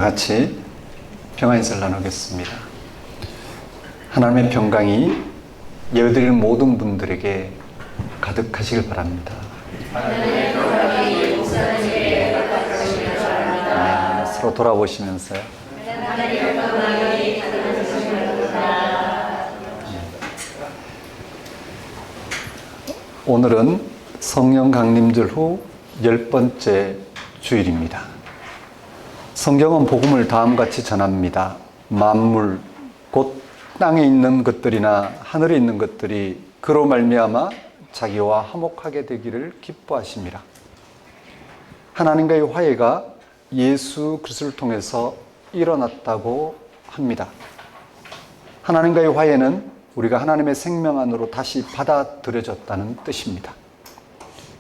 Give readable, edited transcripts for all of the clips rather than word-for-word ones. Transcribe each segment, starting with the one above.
같이 평화 인사를 나누겠습니다. 하나님의 평강이 예배드리는 모든 분들에게 가득하시길 바랍니다. 네, 서로 돌아보시면서요. 오늘은 성령 강림절 후 10번째 주일입니다. 성경은 복음을 다음같이 전합니다. 만물, 곧 땅에 있는 것들이나 하늘에 있는 것들이 그로 말미암아 자기와 화목하게 되기를 기뻐하심이라. 하나님과의 화해가 예수 그리스도를 통해서 일어났다고 합니다. 하나님과의 화해는 우리가 하나님의 생명 안으로 다시 받아들여졌다는 뜻입니다.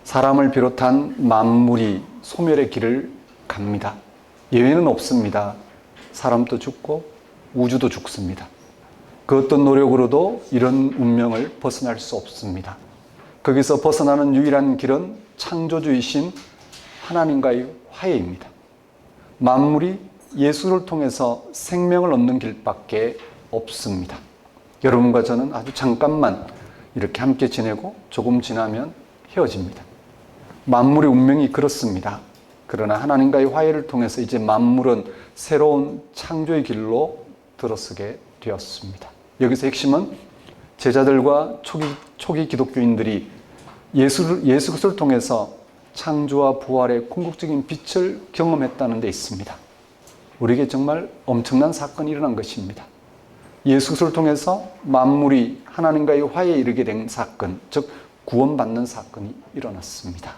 사람을 비롯한 만물이 소멸의 길을 갑니다. 예외는 없습니다. 사람도 죽고 우주도 죽습니다. 그 어떤 노력으로도 이런 운명을 벗어날 수 없습니다. 거기서 벗어나는 유일한 길은 창조주이신 하나님과의 화해입니다. 만물이 예수를 통해서 생명을 얻는 길밖에 없습니다. 여러분과 저는 아주 잠깐만 이렇게 함께 지내고 조금 지나면 헤어집니다. 만물의 운명이 그렇습니다. 그러나 하나님과의 화해를 통해서 이제 만물은 새로운 창조의 길로 들어서게 되었습니다. 여기서 핵심은 제자들과 초기 기독교인들이 예수 그리스도를 통해서 창조와 부활의 궁극적인 빛을 경험했다는 데 있습니다. 우리에게 정말 엄청난 사건이 일어난 것입니다. 예수 그리스도를 통해서 만물이 하나님과의 화해에 이르게 된 사건, 즉 구원받는 사건이 일어났습니다.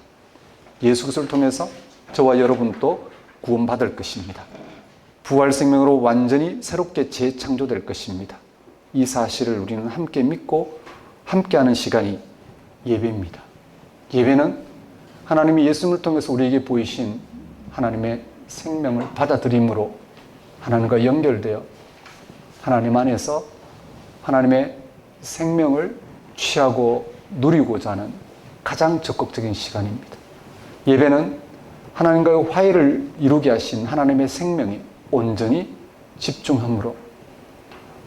예수 그리스도를 통해서 저와 여러분도 구원받을 것입니다. 부활 생명으로 완전히 새롭게 재창조될 것입니다. 이 사실을 우리는 함께 믿고 함께하는 시간이 예배입니다. 예배는 하나님이 예수님을 통해서 우리에게 보이신 하나님의 생명을 받아들임으로 하나님과 연결되어 하나님 안에서 하나님의 생명을 취하고 누리고자 하는 가장 적극적인 시간입니다. 예배는 하나님과의 화해를 이루게 하신 하나님의 생명에 온전히 집중함으로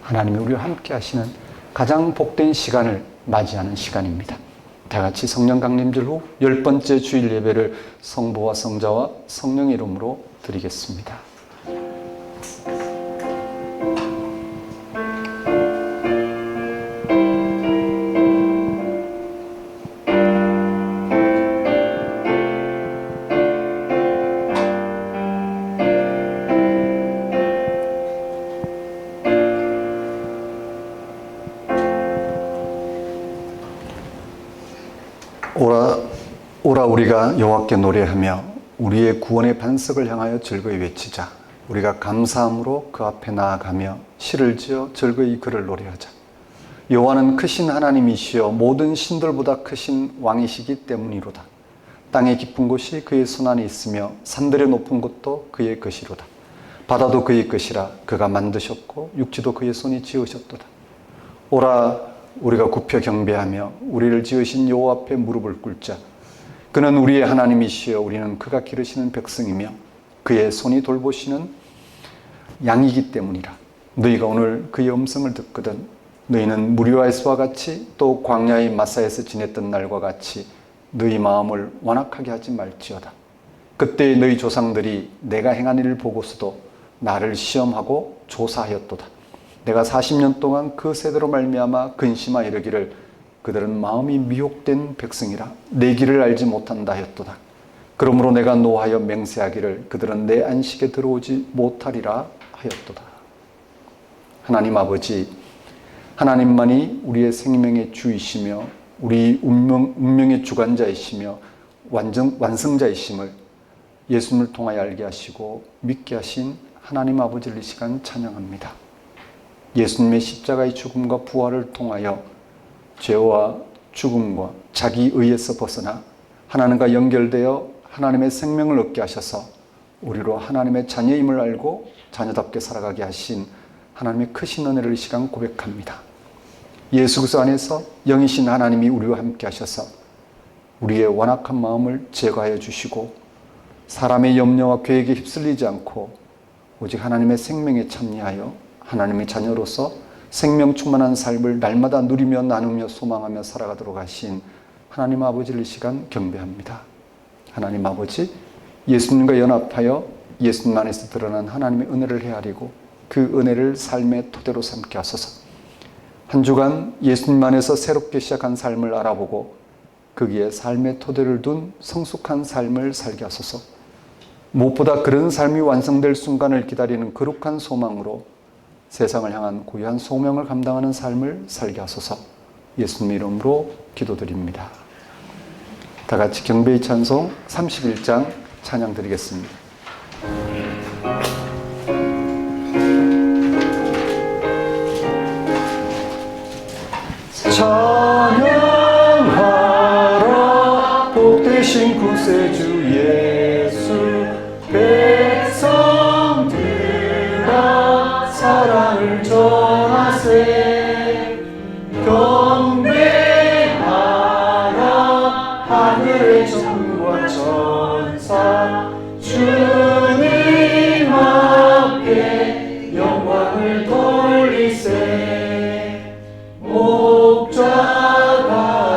하나님이 우리와 함께 하시는 가장 복된 시간을 맞이하는 시간입니다. 다 같이 성령 강림절 후 10번째 주일 예배를 성부와 성자와 성령의 이름으로 드리겠습니다. 오라 우리가 여호와께 노래하며 우리의 구원의 반석을 향하여 즐거이 외치자. 우리가 감사함으로 그 앞에 나아가며 시를 지어 즐거이 그를 노래하자. 여호와는 크신 하나님이시여 모든 신들보다 크신 왕이시기 때문이로다. 땅의 깊은 곳이 그의 손안에 있으며 산들의 높은 곳도 그의 것이로다. 바다도 그의 것이라. 그가 만드셨고 육지도 그의 손이 지으셨도다. 오라 우리가 굽혀 경배하며 우리를 지으신 여호와 앞에 무릎을 꿇자. 그는 우리의 하나님이시여 우리는 그가 기르시는 백성이며 그의 손이 돌보시는 양이기 때문이라. 너희가 오늘 그의 음성을 듣거든 너희는 무리와에서와 같이 또 광야의 마사에서 지냈던 날과 같이 너희 마음을 완악하게 하지 말지어다. 그때 너희 조상들이 내가 행한 일을 보고서도 나를 시험하고 조사하였도다. 내가 40년 동안 그 세대로 말미암아 근심하여 이르기를 그들은 마음이 미혹된 백성이라 내 길을 알지 못한다 하였도다. 그러므로 내가 노하여 맹세하기를 그들은 내 안식에 들어오지 못하리라 하였도다. 하나님 아버지, 하나님만이 우리의 생명의 주이시며 우리 운명의 주관자이시며 완성자이심을 예수님을 통하여 알게 하시고 믿게 하신 하나님 아버지를 이 시간 찬양합니다. 예수님의 십자가의 죽음과 부활을 통하여 죄와 죽음과 자기 의에서 벗어나 하나님과 연결되어 하나님의 생명을 얻게 하셔서 우리로 하나님의 자녀임을 알고 자녀답게 살아가게 하신 하나님의 크신 은혜를 이 시간 고백합니다. 예수 그리스도 안에서 영이신 하나님이 우리와 함께 하셔서 우리의 완악한 마음을 제거하여 주시고 사람의 염려와 계획에 휩쓸리지 않고 오직 하나님의 생명에 참여하여 하나님의 자녀로서 생명 충만한 삶을 날마다 누리며 나누며 소망하며 살아가도록 하신 하나님 아버지를 이 시간 경배합니다. 하나님 아버지, 예수님과 연합하여 예수님 안에서 드러난 하나님의 은혜를 헤아리고 그 은혜를 삶의 토대로 삼게 하소서. 한 주간 예수님 안에서 새롭게 시작한 삶을 알아보고 거기에 삶의 토대를 둔 성숙한 삶을 살게 하소서. 무엇보다 그런 삶이 완성될 순간을 기다리는 거룩한 소망으로 세상을 향한 고유한 소명을 감당하는 삶을 살게 하소서. 예수님 이름으로 기도드립니다. 다 같이 경배의 찬송 31장 찬양 드리겠습니다. 찬양하라 복되신 구세주 예수 백성들아 사랑을 전하세 경배하라 하늘의 정부와 천사 주님 앞에 영광을 돌리세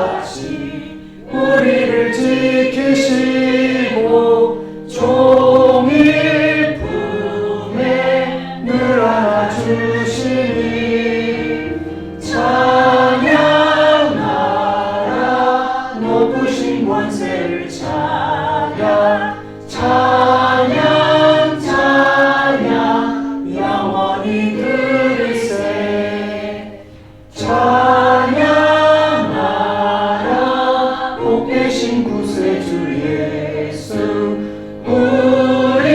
목자같이 우리를 지키시고 종일 품에 늘 안아주시니 찬양하라 높으신 권세를 찬양 찬양 찬양 영원히 들으세 찬양하라 복되신 구세주 예수 우리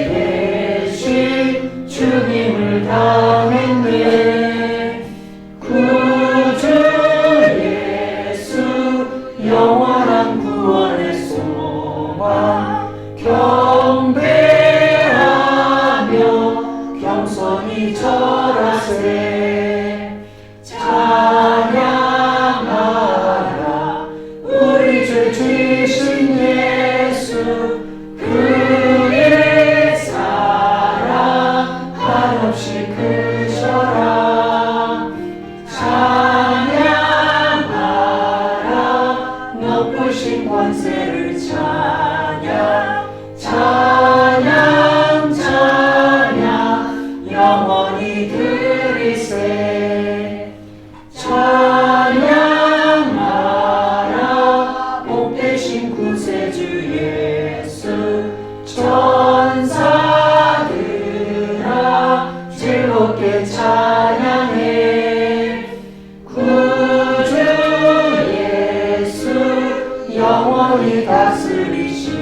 대신 주님을 당했네 구주 예수 영원한 구원의 소망 경배하며 겸손히 절하세 찬양하라 우리 죄 지신 예수 그의 사랑 한없이 크셔라 찬양하라 높으신 권세를 찬양 찬양 찬양 영원히 들으세 찬양하라 복되신 구세주 예수 천사들아 즐겁게 찬양해 구주 예수 영원히 다스리시니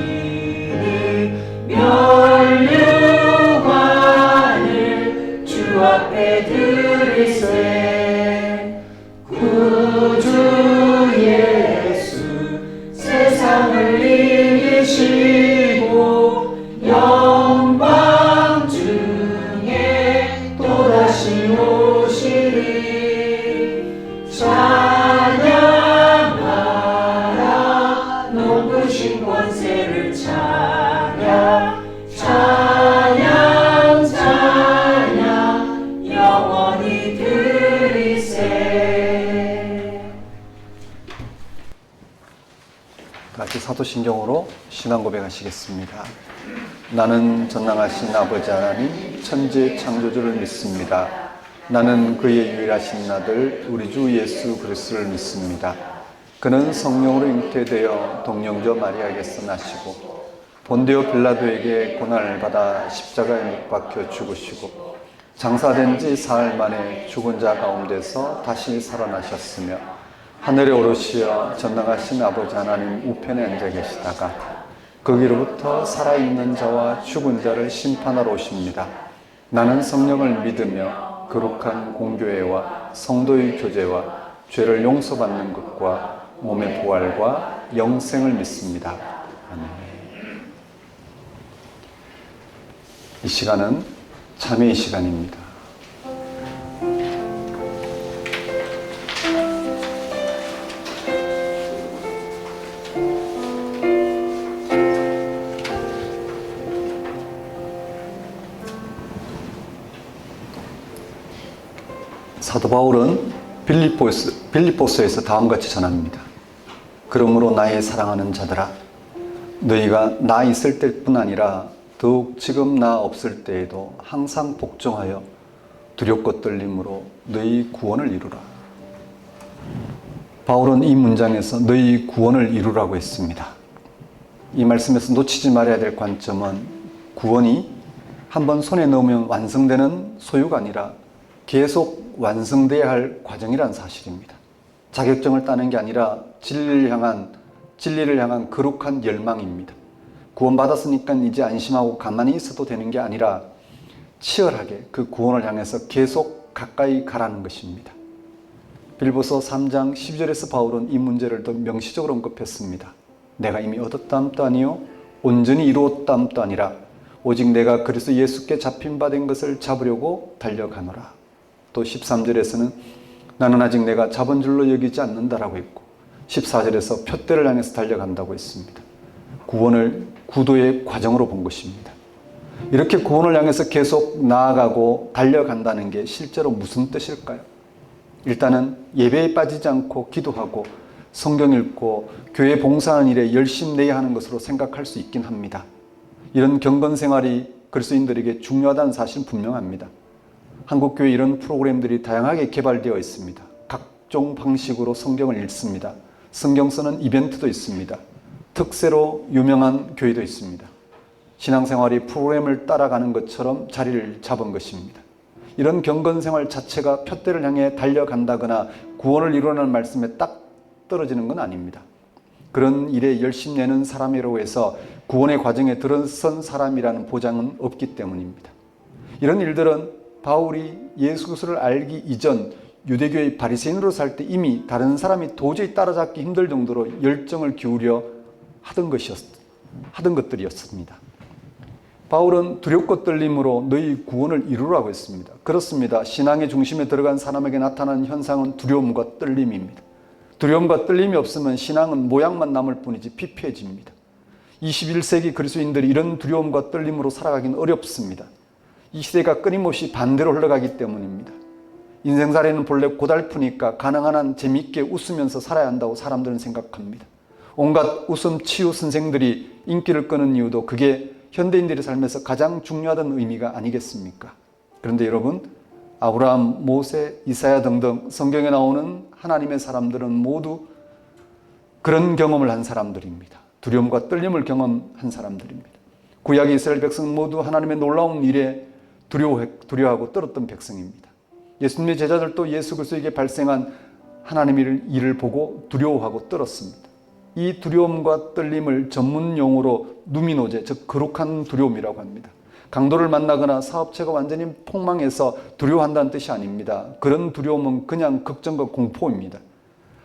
면류관을 주 앞에 드리세 구주 예수 세상을 이기시고 영광 중에 또다시 오시리 찬양하라 높으신 권세를 찬양 찬양 찬양 영원히 들으세 같이 사도신경으로 신앙 고백하시겠습니다. 나는 전능하신 아버지 하나님 천지 창조주를 믿습니다. 나는 그의 유일하신 아들 우리 주 예수 그리스도를 믿습니다. 그는 성령으로 잉태되어 동령저 마리아에게서 나시고 본디오 빌라도에게 고난을 받아 십자가에 못 박혀 죽으시고 장사된 지 사흘 만에 죽은 자 가운데서 다시 살아나셨으며 하늘에 오르시어 전능하신 아버지 하나님 우편에 앉아 계시다가 거기로부터 살아있는 자와 죽은 자를 심판하러 오십니다. 나는 성령을 믿으며 거룩한 공교회와 성도의 교제와 죄를 용서받는 것과 몸의 부활과 영생을 믿습니다. 아멘. 이 시간은 참회의 시간입니다. 사도 바울은 빌립보서에서 다음과 같이 전합니다. 그러므로 나의 사랑하는 자들아, 너희가 나 있을 때뿐 아니라 더욱 지금 나 없을 때에도 항상 복종하여 두렵고 떨림으로 너희 구원을 이루라. 바울은 이 문장에서 너희 구원을 이루라고 했습니다. 이 말씀에서 놓치지 말아야 될 관점은 구원이 한번 손에 넣으면 완성되는 소유가 아니라 계속 완성돼야 할 과정이란 사실입니다. 자격증을 따는 게 아니라 진리를 향한 거룩한 열망입니다. 구원받았으니까 이제 안심하고 가만히 있어도 되는 게 아니라 치열하게 그 구원을 향해서 계속 가까이 가라는 것입니다. 빌립보서 3장 12절에서 바울은 이 문제를 더 명시적으로 언급했습니다. 내가 이미 얻었다함도 아니요 온전히 이루었다함도 아니라 오직 내가 그리스도 예수께 잡힌 바 된 것을 잡으려고 달려가노라. 또 13절에서는 나는 아직 내가 잡은 줄로 여기지 않는다라고 했고 14절에서 표대를 향해서 달려간다고 했습니다. 구원을 구도의 과정으로 본 것입니다. 이렇게 구원을 향해서 계속 나아가고 달려간다는 게 실제로 무슨 뜻일까요? 일단은 예배에 빠지지 않고 기도하고 성경 읽고 교회 봉사하는 일에 열심 내야 하는 것으로 생각할 수 있긴 합니다. 이런 경건 생활이 그리스도인들에게 중요하다는 사실은 분명합니다. 한국교회 이런 프로그램들이 다양하게 개발되어 있습니다. 각종 방식으로 성경을 읽습니다. 성경 쓰는 이벤트도 있습니다. 특세로 유명한 교회도 있습니다. 신앙생활이 프로그램을 따라가는 것처럼 자리를 잡은 것입니다. 이런 경건생활 자체가 표대를 향해 달려간다거나 구원을 이루라는 말씀에 딱 떨어지는 건 아닙니다. 그런 일에 열심 내는 사람이라고 해서 구원의 과정에 들어선 사람이라는 보장은 없기 때문입니다. 이런 일들은 바울이 예수 그리스도를 알기 이전 유대교의 바리새인으로 살 때 이미 다른 사람이 도저히 따라잡기 힘들 정도로 열정을 기울여 하던 것들이었습니다. 바울은 두렵고 떨림으로 너희 구원을 이루라고 했습니다. 그렇습니다. 신앙의 중심에 들어간 사람에게 나타나는 현상은 두려움과 떨림입니다. 두려움과 떨림이 없으면 신앙은 모양만 남을 뿐이지 피폐해집니다. 21세기 그리스도인들이 이런 두려움과 떨림으로 살아가기는 어렵습니다. 이 시대가 끊임없이 반대로 흘러가기 때문입니다. 인생살이는 본래 고달프니까 가능한 한 재미있게 웃으면서 살아야 한다고 사람들은 생각합니다. 온갖 웃음 치유 선생들이 인기를 끄는 이유도 그게 현대인들의 삶에서 가장 중요하다는 의미가 아니겠습니까? 그런데 여러분, 아브라함, 모세, 이사야 등등 성경에 나오는 하나님의 사람들은 모두 그런 경험을 한 사람들입니다. 두려움과 떨림을 경험한 사람들입니다. 구약의 이스라엘 백성 모두 하나님의 놀라운 일에 두려워하고 떨었던 백성입니다. 예수님의 제자들도 예수 그리스도에게 발생한 하나님의 일을 보고 두려워하고 떨었습니다. 이 두려움과 떨림을 전문 용어로 누미노제, 즉 거룩한 두려움이라고 합니다. 강도를 만나거나 사업체가 완전히 폭망해서 두려워한다는 뜻이 아닙니다. 그런 두려움은 그냥 걱정과 공포입니다.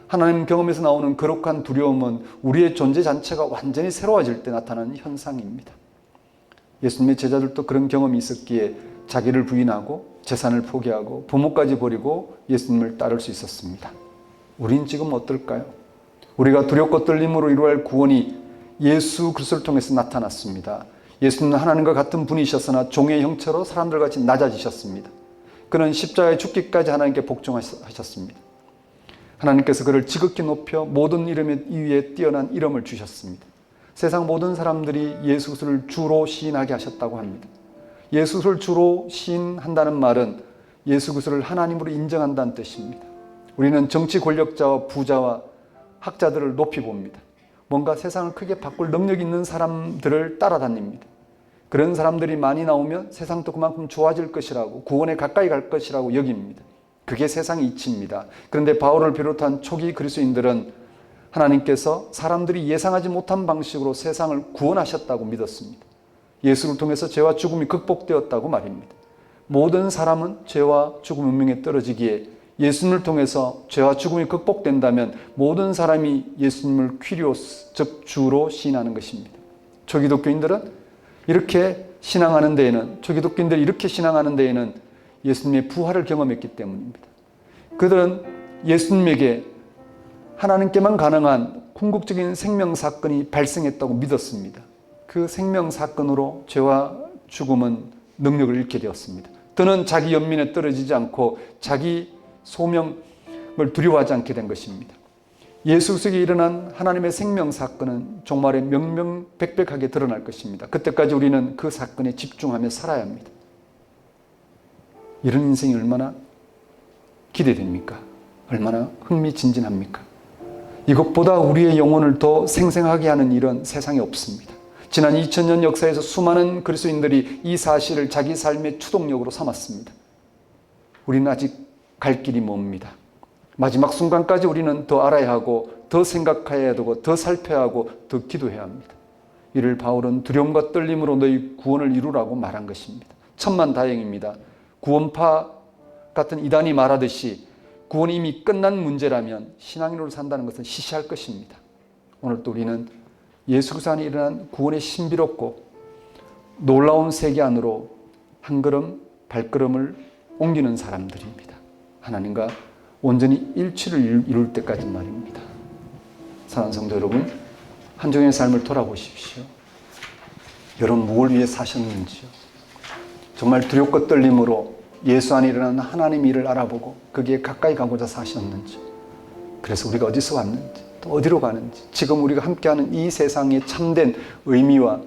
하나님 경험에서 나오는 거룩한 두려움은 우리의 존재 자체가 완전히 새로워질 때 나타나는 현상입니다. 예수님의 제자들도 그런 경험이 있었기에 자기를 부인하고 재산을 포기하고 부모까지 버리고 예수님을 따를 수 있었습니다. 우린 지금 어떨까요? 우리가 두렵고 떨림으로 이루어야 할 구원이 예수 그리스도를 통해서 나타났습니다. 예수님은 하나님과 같은 분이셨으나 종의 형체로 사람들같이 낮아지셨습니다. 그는 십자가에 죽기까지 하나님께 복종하셨습니다. 하나님께서 그를 지극히 높여 모든 이름 위에 뛰어난 이름을 주셨습니다. 세상 모든 사람들이 예수 그리스도를 주로 시인하게 하셨다고 합니다. 예수 그리스도를 주로 시인한다는 말은 예수 그리스도를 하나님으로 인정한다는 뜻입니다. 우리는 정치 권력자와 부자와 학자들을 높이 봅니다. 뭔가 세상을 크게 바꿀 능력이 있는 사람들을 따라다닙니다. 그런 사람들이 많이 나오면 세상도 그만큼 좋아질 것이라고, 구원에 가까이 갈 것이라고 여깁니다. 그게 세상의 이치입니다. 그런데 바울을 비롯한 초기 그리스도인들은 하나님께서 사람들이 예상하지 못한 방식으로 세상을 구원하셨다고 믿었습니다. 예수를 통해서 죄와 죽음이 극복되었다고 말입니다. 모든 사람은 죄와 죽음 운명에 떨어지기에 예수님을 통해서 죄와 죽음이 극복된다면 모든 사람이 예수님을 퀴리오스, 즉 주로 시인하는 것입니다. 초기독교인들은 이렇게 신앙하는 데에는 예수님의 부활을 경험했기 때문입니다. 그들은 예수님에게 하나님께만 가능한 궁극적인 생명 사건이 발생했다고 믿었습니다. 그 생명 사건으로 죄와 죽음은 능력을 잃게 되었습니다. 더는 자기 연민에 떨어지지 않고 자기 소명을 두려워하지 않게 된 것입니다. 예수 속에 일어난 하나님의 생명 사건은 종말에 명명백백하게 드러날 것입니다. 그때까지 우리는 그 사건에 집중하며 살아야 합니다. 이런 인생이 얼마나 기대됩니까? 얼마나 흥미진진합니까? 이것보다 우리의 영혼을 더 생생하게 하는 일은 세상에 없습니다. 지난 2000년 역사에서 수많은 그리스도인들이 이 사실을 자기 삶의 추동력으로 삼았습니다. 우리는 아직 갈 길이 멉니다. 마지막 순간까지 우리는 더 알아야 하고 더 생각해야 되고 더 살펴야 하고 더 기도해야 합니다. 이를 바울은 두려움과 떨림으로 너희 구원을 이루라고 말한 것입니다. 천만다행입니다. 구원파 같은 이단이 말하듯이 구원이 이미 끝난 문제라면 신앙인으로 산다는 것은 시시할 것입니다. 오늘 또 우리는 예수 그리스도 안에 일어난 구원의 신비롭고 놀라운 세계 안으로 한 걸음 발걸음을 옮기는 사람들입니다. 하나님과 온전히 일치를 이룰 때까지 말입니다. 사랑하는 성도 여러분, 한 주간의 삶을 돌아보십시오. 여러분 무엇을 위해 사셨는지요? 정말 두렵고 떨림으로 예수 안에 일어난 하나님 일을 알아보고 거기에 가까이 가고자 사셨는지, 그래서 우리가 어디서 왔는지 또 어디로 가는지, 지금 우리가 함께하는 이 세상의 참된 의미와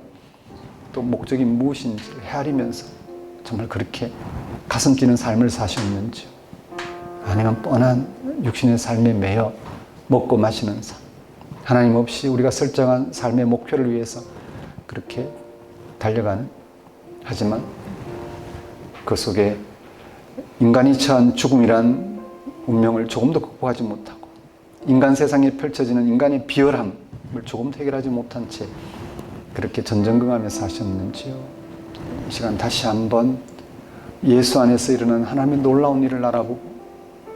또 목적이 무엇인지를 헤아리면서 정말 그렇게 가슴 뛰는 삶을 사셨는지요? 아니면 뻔한 육신의 삶에 매여 먹고 마시는 삶, 하나님 없이 우리가 설정한 삶의 목표를 위해서 그렇게 달려가는, 하지만 그 속에 인간이 처한 죽음이란 운명을 조금도 극복하지 못하고 인간 세상에 펼쳐지는 인간의 비열함을 조금도 해결하지 못한 채 그렇게 전전긍하며 사셨는지요? 이 시간 다시 한번 예수 안에서 일어나는 하나님의 놀라운 일을 알아보고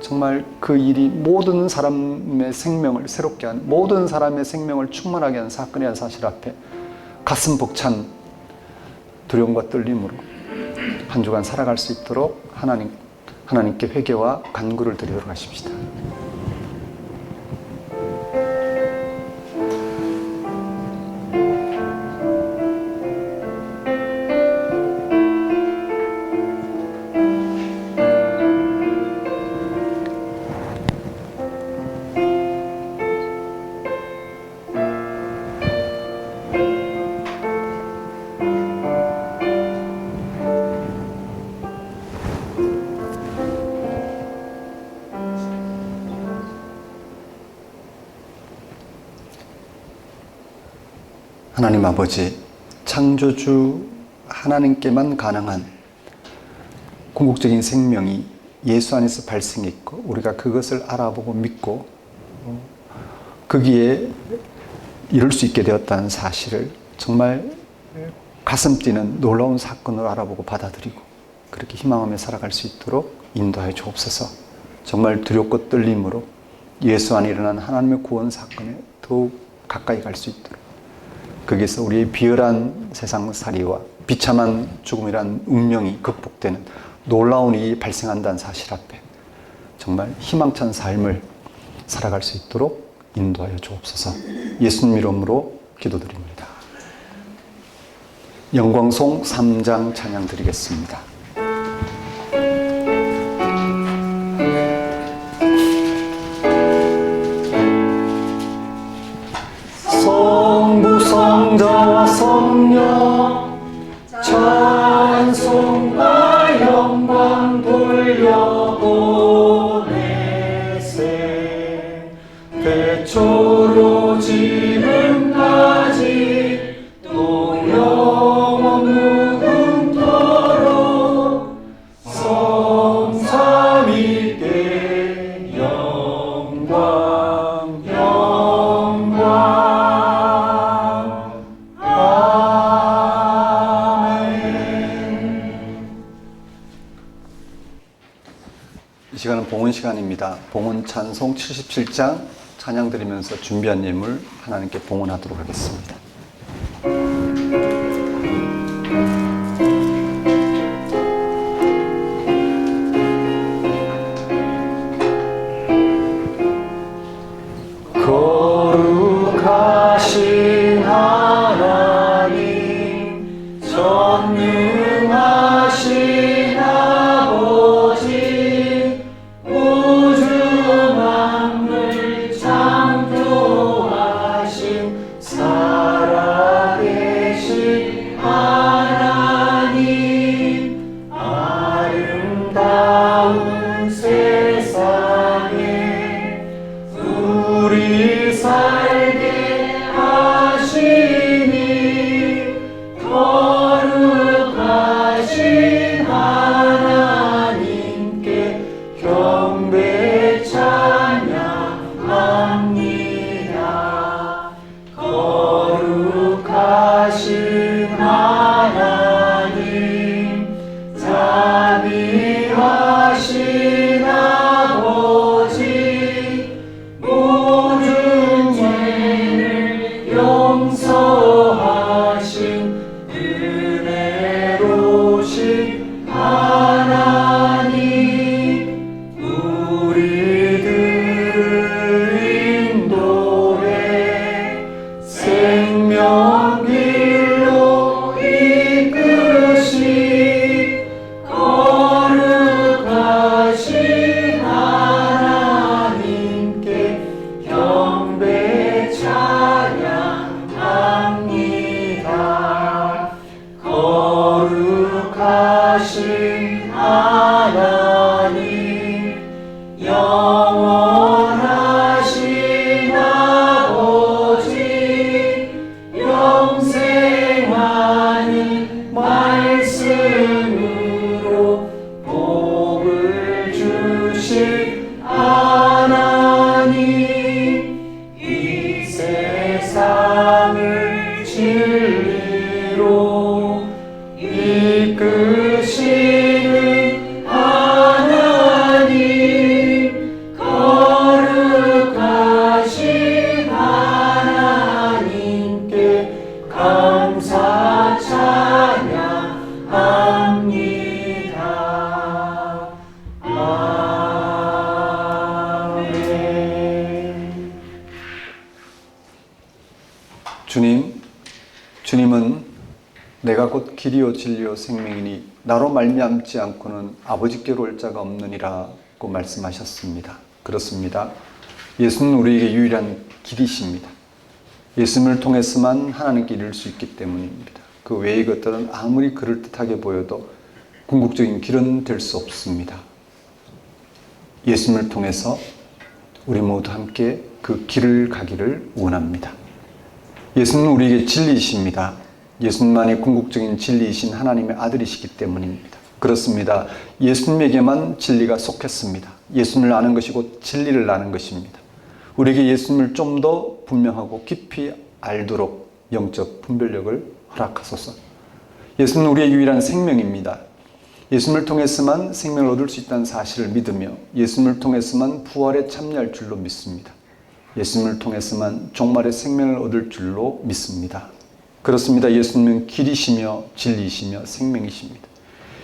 정말 그 일이 모든 사람의 생명을 새롭게 하는, 모든 사람의 생명을 충만하게 하는 사건이라는 사실 앞에 가슴 벅찬 두려움과 떨림으로 한 주간 살아갈 수 있도록 하나님께 회개와 간구를 드리도록 하십시다. 하나님 아버지, 창조주 하나님께만 가능한 궁극적인 생명이 예수 안에서 발생했고 우리가 그것을 알아보고 믿고 거기에 이룰 수 있게 되었다는 사실을 정말 가슴 뛰는 놀라운 사건으로 알아보고 받아들이고 그렇게 희망하며 살아갈 수 있도록 인도하여 주옵소서. 정말 두렵고 떨림으로 예수 안에 일어난 하나님의 구원 사건에 더욱 가까이 갈 수 있도록, 거기서 우리의 비열한 세상살이와 비참한 죽음이란 운명이 극복되는 놀라운 일이 발생한다는 사실 앞에 정말 희망찬 삶을 살아갈 수 있도록 인도하여 주옵소서. 예수님 이름으로 기도드립니다. 영광송 3장 찬양 드리겠습니다. 성부성자와 성령 찬송과 영광 돌려보내세. 태초로 지금까지 또 영원 무궁토록 성삼위께 영광 영광. 이 시간은 봉헌 시간입니다. 봉헌 찬송 77장 찬양 드리면서 준비한 예물 하나님께 봉헌하도록 하겠습니다. 거룩하신 하나님, 전능하신 아버지, 자비하신 아버지 모든 죄를 용서하신 은혜로우신 하나님 우리들을 인도해 생명길로 이끄시 거룩하신 하나님께 경배 찬양합니다. 거룩하신 하나님 영원하신 아버지 영생하는 말씀으로 복을 주신 하나님 이 세상을 진리로 이끄시는 하나님 거룩하신 하나님께 감사 찬양합니다. 아멘. 주님은 내가 곧 길이요 진리요 생명이니 나로 말미암지 않고는 아버지께로 올 자가 없느니라고 말씀하셨습니다. 그렇습니다. 예수는 우리에게 유일한 길이십니다. 예수님을 통해서만 하나님께 이를 수 있기 때문입니다. 그 외의 것들은 아무리 그럴듯하게 보여도 궁극적인 길은 될 수 없습니다. 예수님을 통해서 우리 모두 함께 그 길을 가기를 원합니다. 예수님은 우리에게 진리이십니다. 예수님만이 궁극적인 진리이신 하나님의 아들이시기 때문입니다. 그렇습니다. 예수님에게만 진리가 속했습니다. 예수님을 아는 것이 곧 진리를 아는 것입니다. 우리에게 예수님을 좀 더 분명하고 깊이 알도록 영적 분별력을 허락하소서. 예수님은 우리의 유일한 생명입니다. 예수님을 통해서만 생명을 얻을 수 있다는 사실을 믿으며 예수님을 통해서만 부활에 참여할 줄로 믿습니다. 예수님을 통해서만 종말의 생명을 얻을 줄로 믿습니다. 그렇습니다. 예수님은 길이시며 진리이시며 생명이십니다.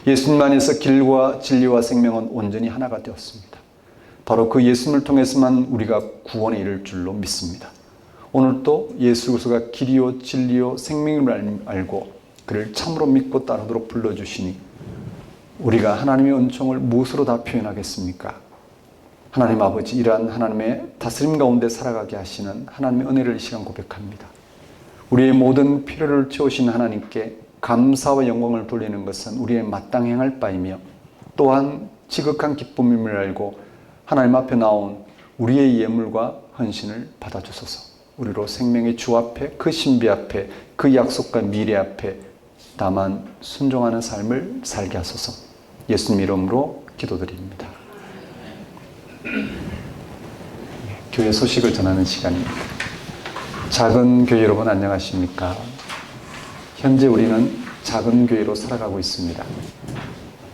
예수님 안에서 길과 진리와 생명은 온전히 하나가 되었습니다. 바로 그 예수님을 통해서만 우리가 구원에 이를 줄로 믿습니다. 오늘도 예수 그리스도가 길이요 진리요 생명임을 알고 그를 참으로 믿고 따르도록 불러주시니 우리가 하나님의 은총을 무엇으로 다 표현하겠습니까? 하나님 아버지, 이러한 하나님의 다스림 가운데 살아가게 하시는 하나님의 은혜를 이 시간 고백합니다. 우리의 모든 필요를 채우신 하나님께 감사와 영광을 돌리는 것은 우리의 마땅히 행할 바이며 또한 지극한 기쁨임을 알고 하나님 앞에 나온 우리의 예물과 헌신을 받아주소서. 우리로 생명의 주 앞에, 그 신비 앞에, 그 약속과 미래 앞에 다만 순종하는 삶을 살게 하소서. 예수님 이름으로 기도드립니다. 교회 소식을 전하는 시간입니다. 작은 교회 여러분 안녕하십니까? 현재 우리는 작은 교회로 살아가고 있습니다.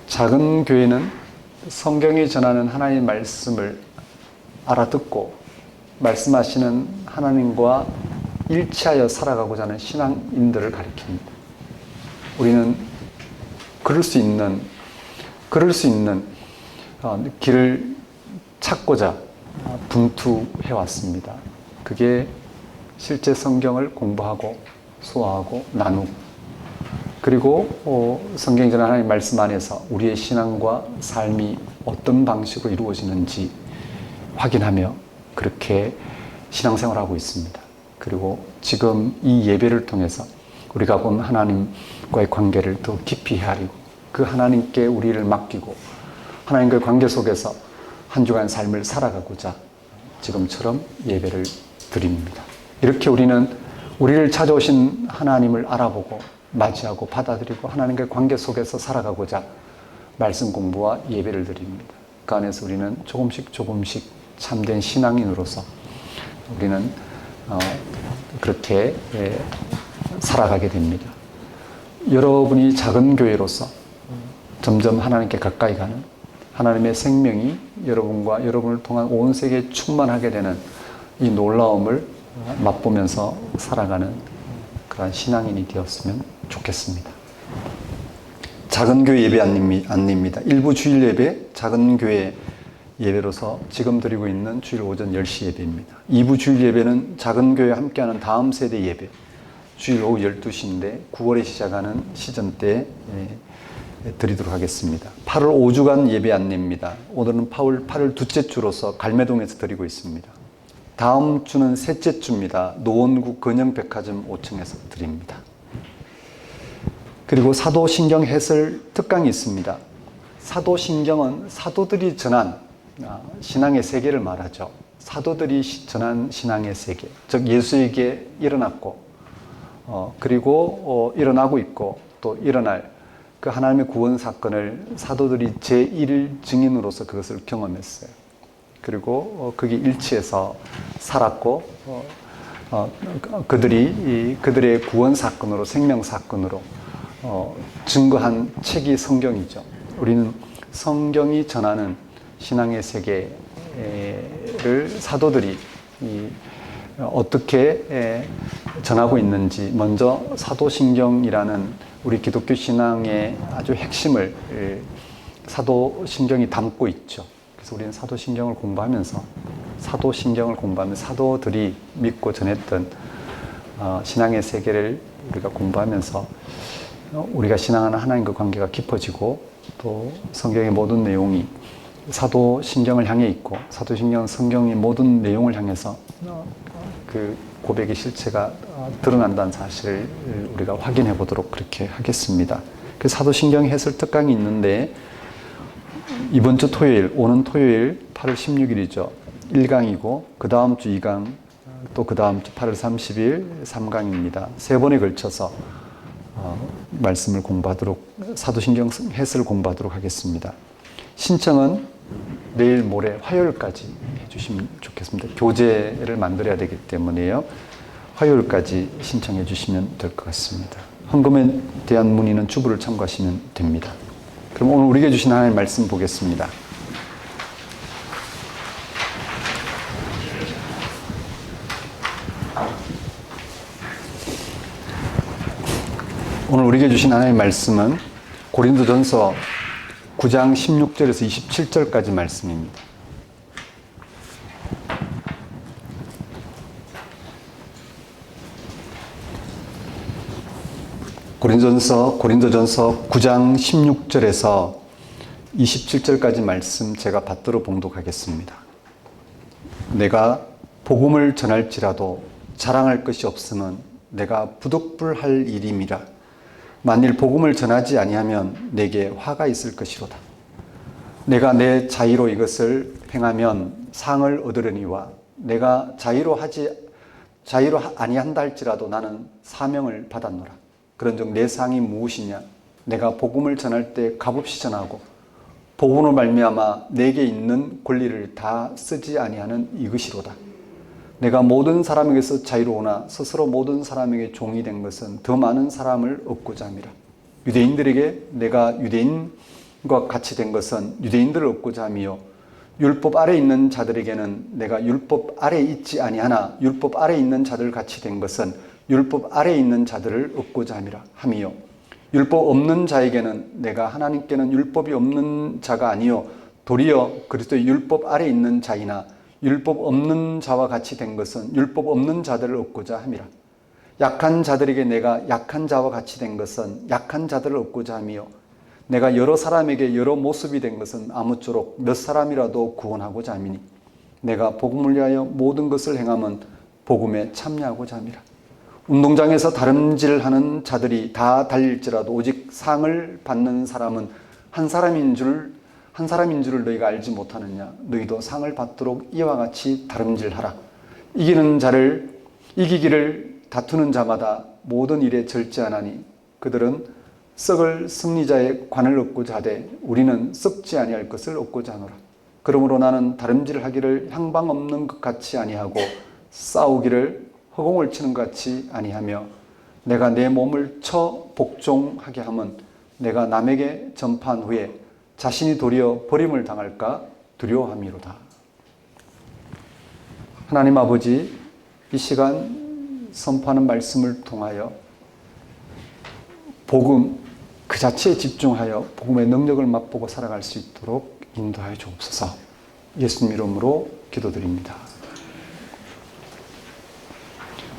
작은 교회는 성경이 전하는 하나님의 말씀을 알아듣고 말씀하시는 하나님과 일치하여 살아가고자 하는 신앙인들을 가리킵니다. 우리는 그럴 수 있는 길을 찾고자 분투해 왔습니다. 그게 실제 성경을 공부하고 소화하고 나누고 그리고 성경이 전하는 하나님의 말씀 안에서 우리의 신앙과 삶이 어떤 방식으로 이루어지는지 확인하며 그렇게 신앙생활을 하고 있습니다. 그리고 지금 이 예배를 통해서 우리가 본 하나님과의 관계를 더 깊이 헤아리고 그 하나님께 우리를 맡기고 하나님과의 관계 속에서 한 주간 삶을 살아가고자 지금처럼 예배를 드립니다. 이렇게 우리는 우리를 찾아오신 하나님을 알아보고 맞이하고 받아들이고 하나님과의 관계 속에서 살아가고자 말씀 공부와 예배를 드립니다. 그 안에서 우리는 조금씩 참된 신앙인으로서 우리는 그렇게 살아가게 됩니다. 여러분이 작은 교회로서 점점 하나님께 가까이 가는, 하나님의 생명이 여러분과 여러분을 통한 온 세계에 충만하게 되는 이 놀라움을 맛보면서 살아가는 그런 신앙인이 되었으면 좋겠습니다. 작은 교회 예배 안내입니다. 일부 주일 예배, 작은 교회 예배로서 지금 드리고 있는 주일 오전 10시 예배입니다. 2부 주일 예배는 작은 교회 함께하는 다음 세대 예배, 주일 오후 12시인데 9월에 시작하는 시즌 때 드리도록 하겠습니다. 8월 5주간 예배 안내입니다. 오늘은 8월 둘째 주로서 갈매동에서 드리고 있습니다. 다음 주는 셋째 주입니다. 노원구 근영백화점 5층에서 드립니다. 그리고 사도신경 해설 특강이 있습니다. 사도신경은 사도들이 전한 신앙의 세계를 말하죠. 사도들이 전한 신앙의 세계, 즉 예수에게 일어났고 그리고 일어나고 있고 또 일어날 그 하나님의 구원 사건을 사도들이 제1 증인으로서 그것을 경험했어요. 그리고 거기 일치해서 살았고 그들의 구원 사건으로, 생명 사건으로 증거한 책이 성경이죠. 우리는 성경이 전하는 신앙의 세계를 사도들이 어떻게 전하고 있는지 먼저 사도신경이라는 우리 기독교 신앙의 아주 핵심을 사도신경이 담고 있죠. 그래서 우리는 사도신경을 공부하면서 사도들이 믿고 전했던 신앙의 세계를 우리가 공부하면서 우리가 신앙하는 하나님과 관계가 깊어지고 또 성경의 모든 내용이 사도신경을 향해 있고 사도신경은 성경의 모든 내용을 향해서 그 고백의 실체가 드러난다는 사실을 우리가 확인해 보도록 그렇게 하겠습니다. 그 사도신경 해설 특강이 있는데 이번 주 토요일, 오는 토요일 8월 16일이죠. 1강이고 그 다음 주 2강, 또 그 다음 주 8월 30일 3강입니다. 세 번에 걸쳐서 말씀을 공부하도록, 사도신경 해설을 공부하도록 하겠습니다. 신청은 내일 모레 화요일까지 해주시면 좋겠습니다. 교재를 만들어야 되기 때문에요. 화요일까지 신청해 주시면 될 것 같습니다. 헌금에 대한 문의는 주부를 참고하시면 됩니다. 그럼 오늘 우리에게 주신 하나님의 말씀 보겠습니다. 오늘 우리에게 주신 하나님의 말씀은 고린도전서 9장 16절에서 27절까지 말씀입니다. 고린도전서 9장 16절에서 27절까지 말씀 제가 받들어 봉독하겠습니다. 내가 복음을 전할지라도 자랑할 것이 없으면 내가 부득불할 일임이라. 만일 복음을 전하지 아니하면 내게 화가 있을 것이로다. 내가 내 자의로 이것을 행하면 상을 얻으려니와 내가 자의로 아니한다 할지라도 나는 사명을 받았노라. 그런즉 내 상이 무엇이냐? 내가 복음을 전할 때 값없이 전하고 복음으로 말미암아 내게 있는 권리를 다 쓰지 아니하는 이것이로다. 내가 모든 사람에게서 자유로우나 스스로 모든 사람에게 종이 된 것은 더 많은 사람을 얻고자 함이라. 유대인들에게 내가 유대인과 같이 된 것은 유대인들을 얻고자 함이요 율법 아래 있는 자들에게는 내가 율법 아래 있지 아니하나 율법 아래 있는 자들 같이 된 것은 율법 아래 있는 자들을 얻고자 함이요 율법 없는 자에게는 내가 하나님께는 율법이 없는 자가 아니요 도리어 그리스도의 율법 아래 있는 자이나 율법 없는 자와 같이 된 것은 율법 없는 자들을 얻고자 함이라. 약한 자들에게 내가 약한 자와 같이 된 것은 약한 자들을 얻고자 함이요 내가 여러 사람에게 여러 모습이 된 것은 아무쪼록 몇 사람이라도 구원하고자 함이니 내가 복음을 위하여 모든 것을 행함은 복음에 참여하고자 함이라. 운동장에서 다름질하는 자들이 다 달릴지라도 오직 상을 받는 사람은 한 사람인 줄을 너희가 알지 못하느냐? 너희도 상을 받도록 이와 같이 다름질하라. 이기기를 다투는 자마다 모든 일에 절제하나니 그들은 썩을 승리자의 관을 얻고자 하되 우리는 썩지 아니할 것을 얻고자 하노라. 그러므로 나는 다름질하기를 향방 없는 것 같이 아니하고 싸우기를 허공을 치는 것 같이 아니하며 내가 내 몸을 쳐 복종하게 함은 내가 남에게 전파한 후에 자신이 도리어 버림을 당할까 두려워함이로다. 하나님 아버지, 이 시간 선포하는 말씀을 통하여 복음 그 자체에 집중하여 복음의 능력을 맛보고 살아갈 수 있도록 인도하여 주옵소서. 예수님 이름으로 기도드립니다.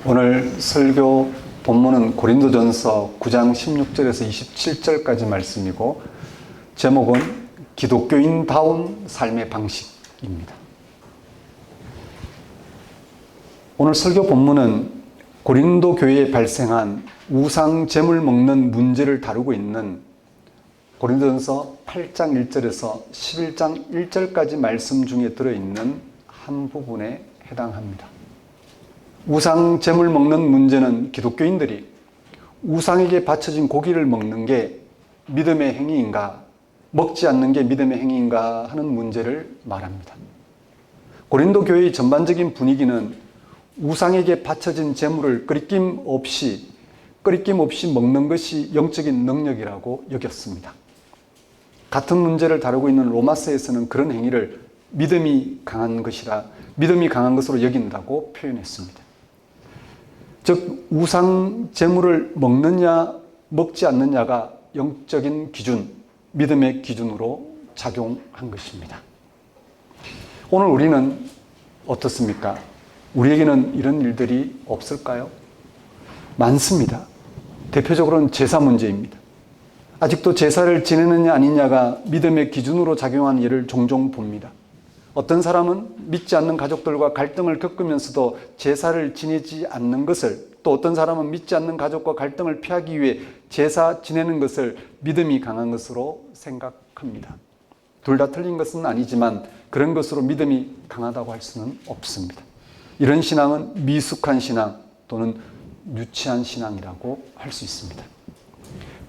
오늘 설교 본문은 고린도전서 9장 16절에서 27절까지 말씀이고 제목은 기독교인다운 삶의 방식입니다. 오늘 설교 본문은 고린도 교회에 발생한 우상 제물 먹는 문제를 다루고 있는 고린도전서 8장 1절에서 11장 1절까지 말씀 중에 들어있는 한 부분에 해당합니다. 우상 제물 먹는 문제는 기독교인들이 우상에게 바쳐진 고기를 먹는 게 믿음의 행위인가, 먹지 않는 게 믿음의 행위인가 하는 문제를 말합니다. 고린도 교회의 전반적인 분위기는 우상에게 바쳐진 제물을 끄리낌 없이 먹는 것이 영적인 능력이라고 여겼습니다. 같은 문제를 다루고 있는 로마서에서는 그런 행위를 믿음이 강한 것으로 여긴다고 표현했습니다. 즉 우상 제물을 먹느냐 먹지 않느냐가 영적인 기준, 믿음의 기준으로 작용한 것입니다. 오늘 우리는 어떻습니까? 우리에게는 이런 일들이 없을까요? 많습니다. 대표적으로는 제사 문제입니다. 아직도 제사를 지내느냐 아니냐가 믿음의 기준으로 작용하는 일을 종종 봅니다. 어떤 사람은 믿지 않는 가족들과 갈등을 겪으면서도 제사를 지내지 않는 것을, 또 어떤 사람은 믿지 않는 가족과 갈등을 피하기 위해 제사 지내는 것을 믿음이 강한 것으로 생각합니다. 둘 다 틀린 것은 아니지만 그런 것으로 믿음이 강하다고 할 수는 없습니다. 이런 신앙은 미숙한 신앙 또는 유치한 신앙이라고 할 수 있습니다.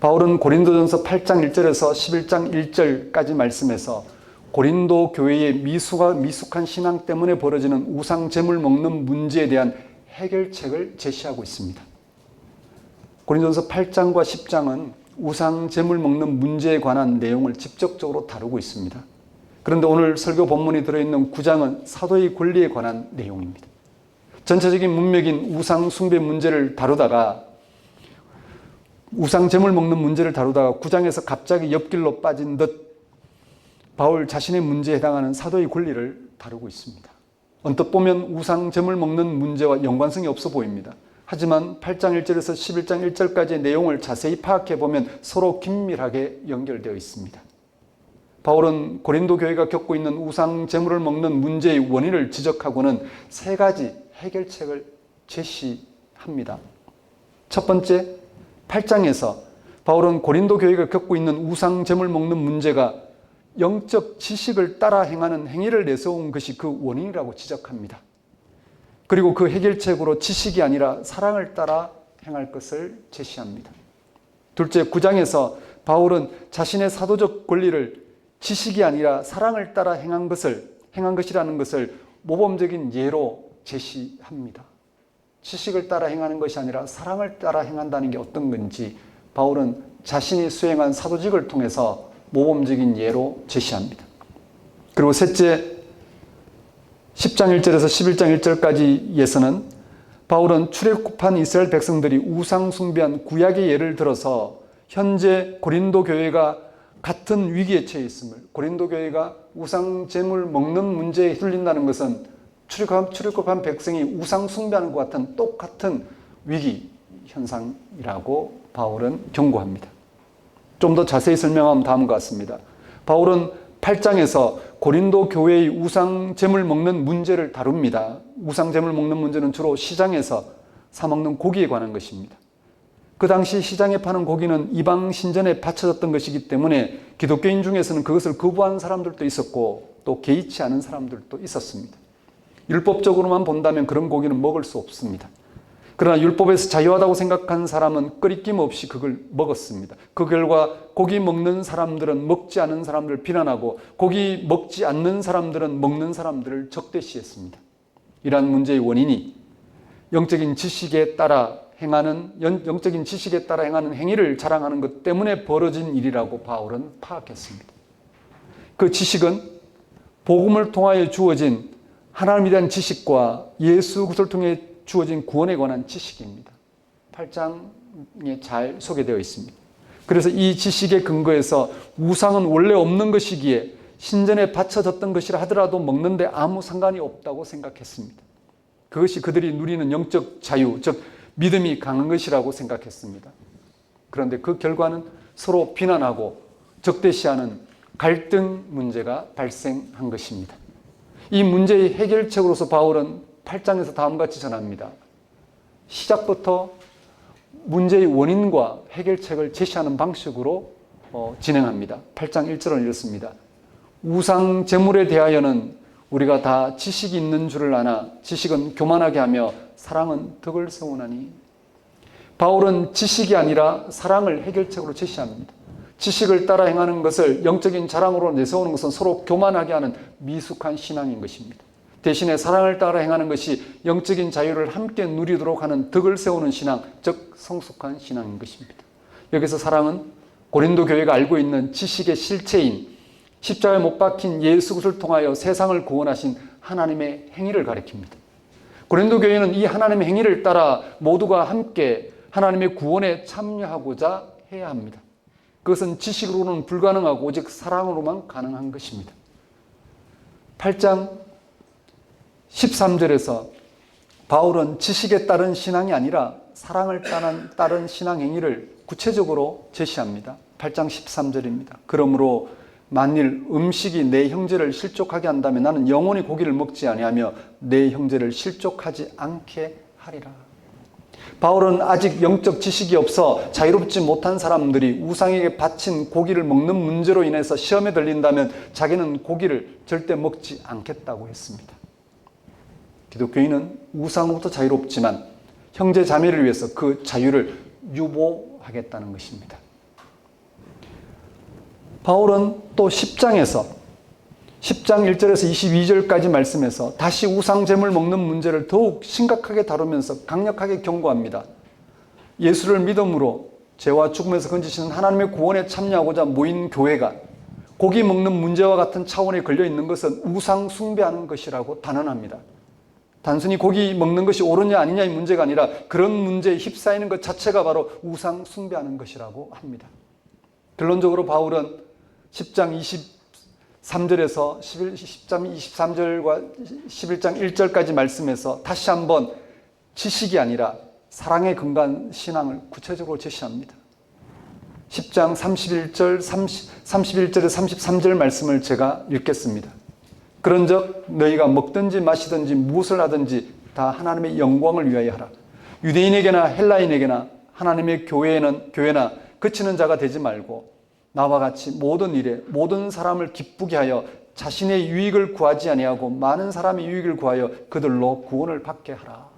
바울은 고린도전서 8장 1절에서 11장 1절까지 말씀에서 고린도 교회의 미숙한 신앙 때문에 벌어지는 우상 제물 먹는 문제에 대한 해결책을 제시하고 있습니다. 고린도전서 8장과 10장은 우상 제물 먹는 문제에 관한 내용을 직접적으로 다루고 있습니다. 그런데 오늘 설교 본문이 들어있는 9장은 사도의 권리에 관한 내용입니다. 전체적인 문맥인 우상 숭배 문제를 다루다가 우상 제물 먹는 문제를 다루다가 9장에서 갑자기 옆길로 빠진 듯 바울 자신의 문제에 해당하는 사도의 권리를 다루고 있습니다. 언뜻 보면 우상 제물 먹는 문제와 연관성이 없어 보입니다. 하지만 8장 1절에서 11장 1절까지의 내용을 자세히 파악해 보면 서로 긴밀하게 연결되어 있습니다. 바울은 고린도 교회가 겪고 있는 우상 제물을 먹는 문제의 원인을 지적하고는 세 가지 해결책을 제시합니다. 첫 번째, 8장에서 바울은 고린도 교회가 겪고 있는 우상 제물 먹는 문제가 영적 지식을 따라 행하는 행위를 내세운 것이 그 원인이라고 지적합니다. 그리고 그 해결책으로 지식이 아니라 사랑을 따라 행할 것을 제시합니다. 둘째, 9장에서 바울은 자신의 사도적 권리를 지식이 아니라 사랑을 따라 행한 것이라는 것을 모범적인 예로 제시합니다. 지식을 따라 행하는 것이 아니라 사랑을 따라 행한다는 게 어떤 건지 바울은 자신이 수행한 사도직을 통해서 모범적인 예로 제시합니다. 그리고 셋째, 10장 1절에서 11장 1절까지에서는 바울은 출애굽한 이스라엘 백성들이 우상 숭배한 구약의 예를 들어서 현재 고린도 교회가 같은 위기에 처해 있음을, 고린도 교회가 우상 제물 먹는 문제에 휘둘린다는 것은 출애굽한 백성이 우상 숭배하는 것 같은 똑같은 위기 현상이라고 바울은 경고합니다. 좀 더 자세히 설명하면 다음과 같습니다. 바울은 8장에서 고린도 교회의 우상 제물 먹는 문제를 다룹니다. 우상 제물 먹는 문제는 주로 시장에서 사 먹는 고기에 관한 것입니다. 그 당시 시장에 파는 고기는 이방 신전에 바쳐졌던 것이기 때문에 기독교인 중에서는 그것을 거부하는 사람들도 있었고 또 개의치 않은 사람들도 있었습니다. 율법적으로만 본다면 그런 고기는 먹을 수 없습니다. 그러나 율법에서 자유하다고 생각한 사람은 끄리낌 없이 그걸 먹었습니다. 그 결과 고기 먹는 사람들은 먹지 않은 사람들을 비난하고 고기 먹지 않는 사람들은 먹는 사람들을 적대시했습니다. 이러한 문제의 원인이 영적인 지식에 따라 행하는 영적인 지식에 따라 행하는 행위를 자랑하는 것 때문에 벌어진 일이라고 바울은 파악했습니다. 그 지식은 복음을 통하여 주어진 하나님에 대한 지식과 예수 그리스도를 통해 주어진 구원에 관한 지식입니다. 8장에 잘 소개되어 있습니다. 그래서 이 지식의 근거에서 우상은 원래 없는 것이기에 신전에 바쳐졌던 것이라 하더라도 먹는데 아무 상관이 없다고 생각했습니다. 그것이 그들이 누리는 영적 자유, 즉 믿음이 강한 것이라고 생각했습니다. 그런데 그 결과는 서로 비난하고 적대시하는 갈등 문제가 발생한 것입니다. 이 문제의 해결책으로서 바울은 8장에서 다음과 같이 전합니다. 시작부터 문제의 원인과 해결책을 제시하는 방식으로 진행합니다. 8장 1절은 이렇습니다. 우상 제물에 대하여는 우리가 다 지식이 있는 줄을 아나 지식은 교만하게 하며 사랑은 덕을 세우나니. 바울은 지식이 아니라 사랑을 해결책으로 제시합니다. 지식을 따라 행하는 것을 영적인 자랑으로 내세우는 것은 서로 교만하게 하는 미숙한 신앙인 것입니다. 대신에 사랑을 따라 행하는 것이 영적인 자유를 함께 누리도록 하는 덕을 세우는 신앙, 즉 성숙한 신앙인 것입니다. 여기서 사랑은 고린도 교회가 알고 있는 지식의 실체인 십자가에 못 박힌 예수 그리스도를 통하여 세상을 구원하신 하나님의 행위를 가리킵니다. 고린도 교회는 이 하나님의 행위를 따라 모두가 함께 하나님의 구원에 참여하고자 해야 합니다. 그것은 지식으로는 불가능하고 오직 사랑으로만 가능한 것입니다. 8장 13절에서 바울은 지식에 따른 신앙이 아니라 사랑을 따른 신앙 행위를 구체적으로 제시합니다. 8장 13절입니다. 그러므로 만일 음식이 내 형제를 실족하게 한다면 나는 영원히 고기를 먹지 아니하며 내 형제를 실족하지 않게 하리라. 바울은 아직 영적 지식이 없어 자유롭지 못한 사람들이 우상에게 바친 고기를 먹는 문제로 인해서 시험에 들린다면 자기는 고기를 절대 먹지 않겠다고 했습니다. 기독교인은 우상으로부터 자유롭지만 형제 자매를 위해서 그 자유를 유보하겠다는 것입니다. 바울은 또 10장 1절에서 22절까지 말씀에서 다시 우상제물 먹는 문제를 더욱 심각하게 다루면서 강력하게 경고합니다. 예수를 믿음으로 죄와 죽음에서 건지시는 하나님의 구원에 참여하고자 모인 교회가 고기 먹는 문제와 같은 차원에 걸려있는 것은 우상 숭배하는 것이라고 단언합니다. 단순히 고기 먹는 것이 옳으냐 아니냐의 문제가 아니라 그런 문제에 휩싸이는 것 자체가 바로 우상 숭배하는 것이라고 합니다. 결론적으로 바울은 10장 23절에서 10장 23절과 11장 1절까지 말씀에서 다시 한번 지식이 아니라 사랑에 근거한 신앙을 구체적으로 제시합니다. 10장 31절에서 33절 말씀을 제가 읽겠습니다. 그런즉 너희가 먹든지 마시든지 무엇을 하든지 다 하나님의 영광을 위하여 하라. 유대인에게나 헬라인에게나 하나님의 교회나 그치는 자가 되지 말고 나와 같이 모든 일에 모든 사람을 기쁘게 하여 자신의 유익을 구하지 아니하고 많은 사람의 유익을 구하여 그들로 구원을 받게 하라.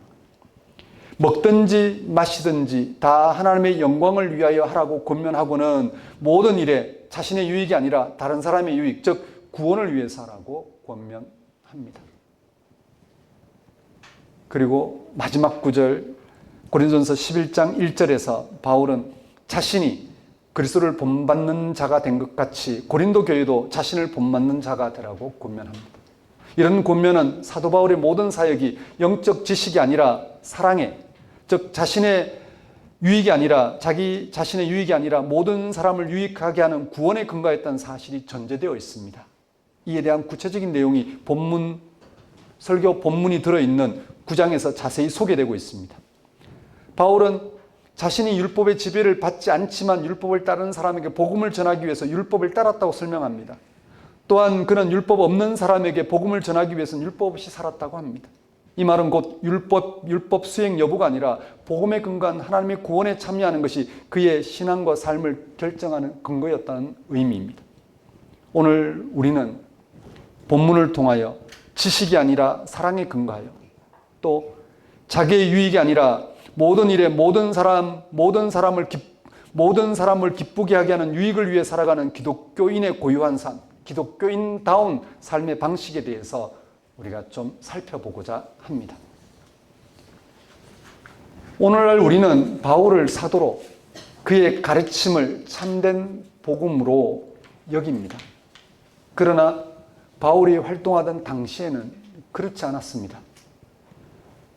먹든지 마시든지 다 하나님의 영광을 위하여 하라고 권면하고는 모든 일에 자신의 유익이 아니라 다른 사람의 유익, 즉 구원을 위해서 하라고 권면합니다. 그리고 마지막 구절 고린도전서 11장 1절에서 바울은 자신이 그리스도를 본받는 자가 된 것 같이 고린도 교회도 자신을 본받는 자가 되라고 권면합니다. 이런 권면은 사도 바울의 모든 사역이 영적 지식이 아니라 사랑에, 즉 자신의 유익이 아니라 자기 자신의 유익이 아니라 모든 사람을 유익하게 하는 구원에 근거했다는 사실이 전제되어 있습니다. 이에 대한 구체적인 내용이 설교 본문이 들어있는 9장에서 자세히 소개되고 있습니다. 바울은 자신이 율법의 지배를 받지 않지만 율법을 따르는 사람에게 복음을 전하기 위해서 율법을 따랐다고 설명합니다. 또한 그는 율법 없는 사람에게 복음을 전하기 위해서는 율법 없이 살았다고 합니다. 이 말은 곧 율법 수행 여부가 아니라 복음에 근거한 하나님의 구원에 참여하는 것이 그의 신앙과 삶을 결정하는 근거였다는 의미입니다. 오늘 우리는 본문을 통하여 지식이 아니라 사랑에 근거하여 또 자기의 유익이 아니라 모든 일에 모든 사람을 기쁘게 하게 하는 유익을 위해 살아가는 기독교인의 고유한 삶, 기독교인다운 삶의 방식에 대해서 우리가 좀 살펴보고자 합니다. 오늘날 우리는 바울을 사도로 그의 가르침을 참된 복음으로 여깁니다. 그러나 바울이 활동하던 당시에는 그렇지 않았습니다.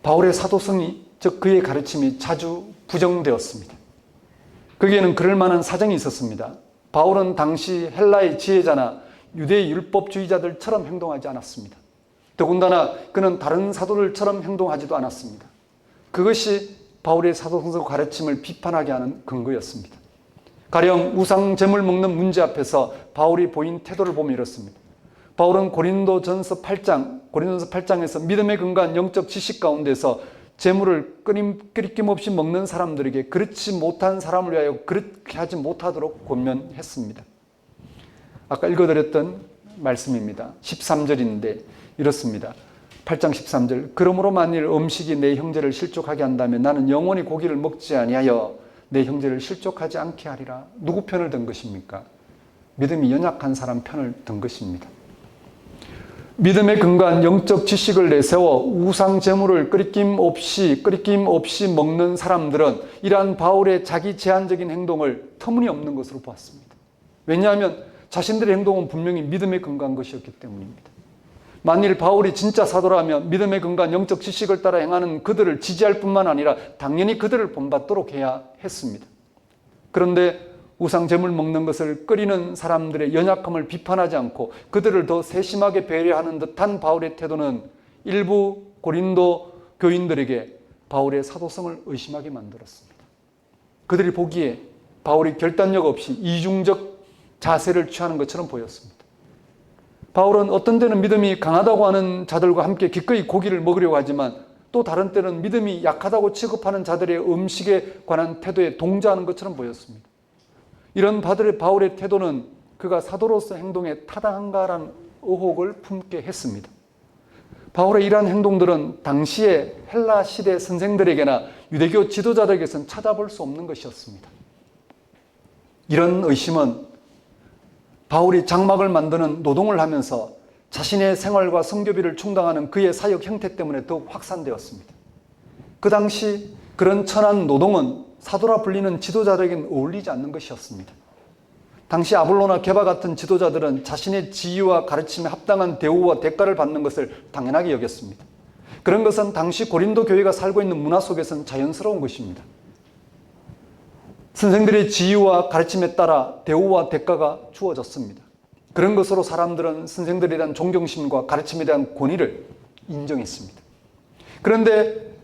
바울의 사도성이, 즉 그의 가르침이 자주 부정되었습니다. 거기에는 그럴 만한 사정이 있었습니다. 바울은 당시 헬라의 지혜자나 유대의 율법주의자들처럼 행동하지 않았습니다. 더군다나 그는 다른 사도들처럼 행동하지도 않았습니다. 그것이 바울의 사도성서 가르침을 비판하게 하는 근거였습니다. 가령 우상 제물 먹는 문제 앞에서 바울이 보인 태도를 보면 이렇습니다. 바울은 고린도전서 8장에서 믿음에 근거한 영적 지식 가운데서 제물을 끊임없이 먹는 사람들에게 그렇지 못한 사람을 위하여 그렇게 하지 못하도록 권면했습니다. 아까 읽어드렸던 말씀입니다. 13절인데 이렇습니다. 8장 13절. 그러므로 만일 음식이 내 형제를 실족하게 한다면 나는 영원히 고기를 먹지 아니하여 내 형제를 실족하지 않게 하리라. 누구 편을 든 것입니까? 믿음이 연약한 사람 편을 든 것입니다. 믿음에 근거한 영적 지식을 내세워 우상 제물을 끄리낌 없이 먹는 사람들은 이러한 바울의 자기 제한적인 행동을 터무니없는 것으로 보았습니다. 왜냐하면 자신들의 행동은 분명히 믿음에 근거한 것이었기 때문입니다. 만일 바울이 진짜 사도라면 믿음에 근거한 영적 지식을 따라 행하는 그들을 지지할 뿐만 아니라 당연히 그들을 본받도록 해야 했습니다. 그런데 우상 제물 먹는 것을 끓이는 사람들의 연약함을 비판하지 않고 그들을 더 세심하게 배려하는 듯한 바울의 태도는 일부 고린도 교인들에게 바울의 사도성을 의심하게 만들었습니다. 그들이 보기에 바울이 결단력 없이 이중적 자세를 취하는 것처럼 보였습니다. 바울은 어떤 때는 믿음이 강하다고 하는 자들과 함께 기꺼이 고기를 먹으려고 하지만 또 다른 때는 믿음이 약하다고 취급하는 자들의 음식에 관한 태도에 동조하는 것처럼 보였습니다. 이런 바울의 태도는 그가 사도로서 행동에 타당한가라는 의혹을 품게 했습니다. 바울의 이러한 행동들은 당시의 헬라 시대 선생들에게나 유대교 지도자들에게서는 찾아볼 수 없는 것이었습니다. 이런 의심은 바울이 장막을 만드는 노동을 하면서 자신의 생활과 성교비를 충당하는 그의 사역 형태 때문에 더욱 확산되었습니다. 그 당시 그런 천한 노동은 사도라 불리는 지도자들에게는 어울리지 않는 것이었습니다. 당시 아볼로나 게바 같은 지도자들은 자신의 지위와 가르침에 합당한 대우와 대가를 받는 것을 당연하게 여겼습니다. 그런 것은 당시 고린도 교회가 살고 있는 문화 속에서는 자연스러운 것입니다. 선생들의 지위와 가르침에 따라 대우와 대가가 주어졌습니다. 그런 것으로 사람들은 선생들에 대한 존경심과 가르침에 대한 권위를 인정했습니다. 그런데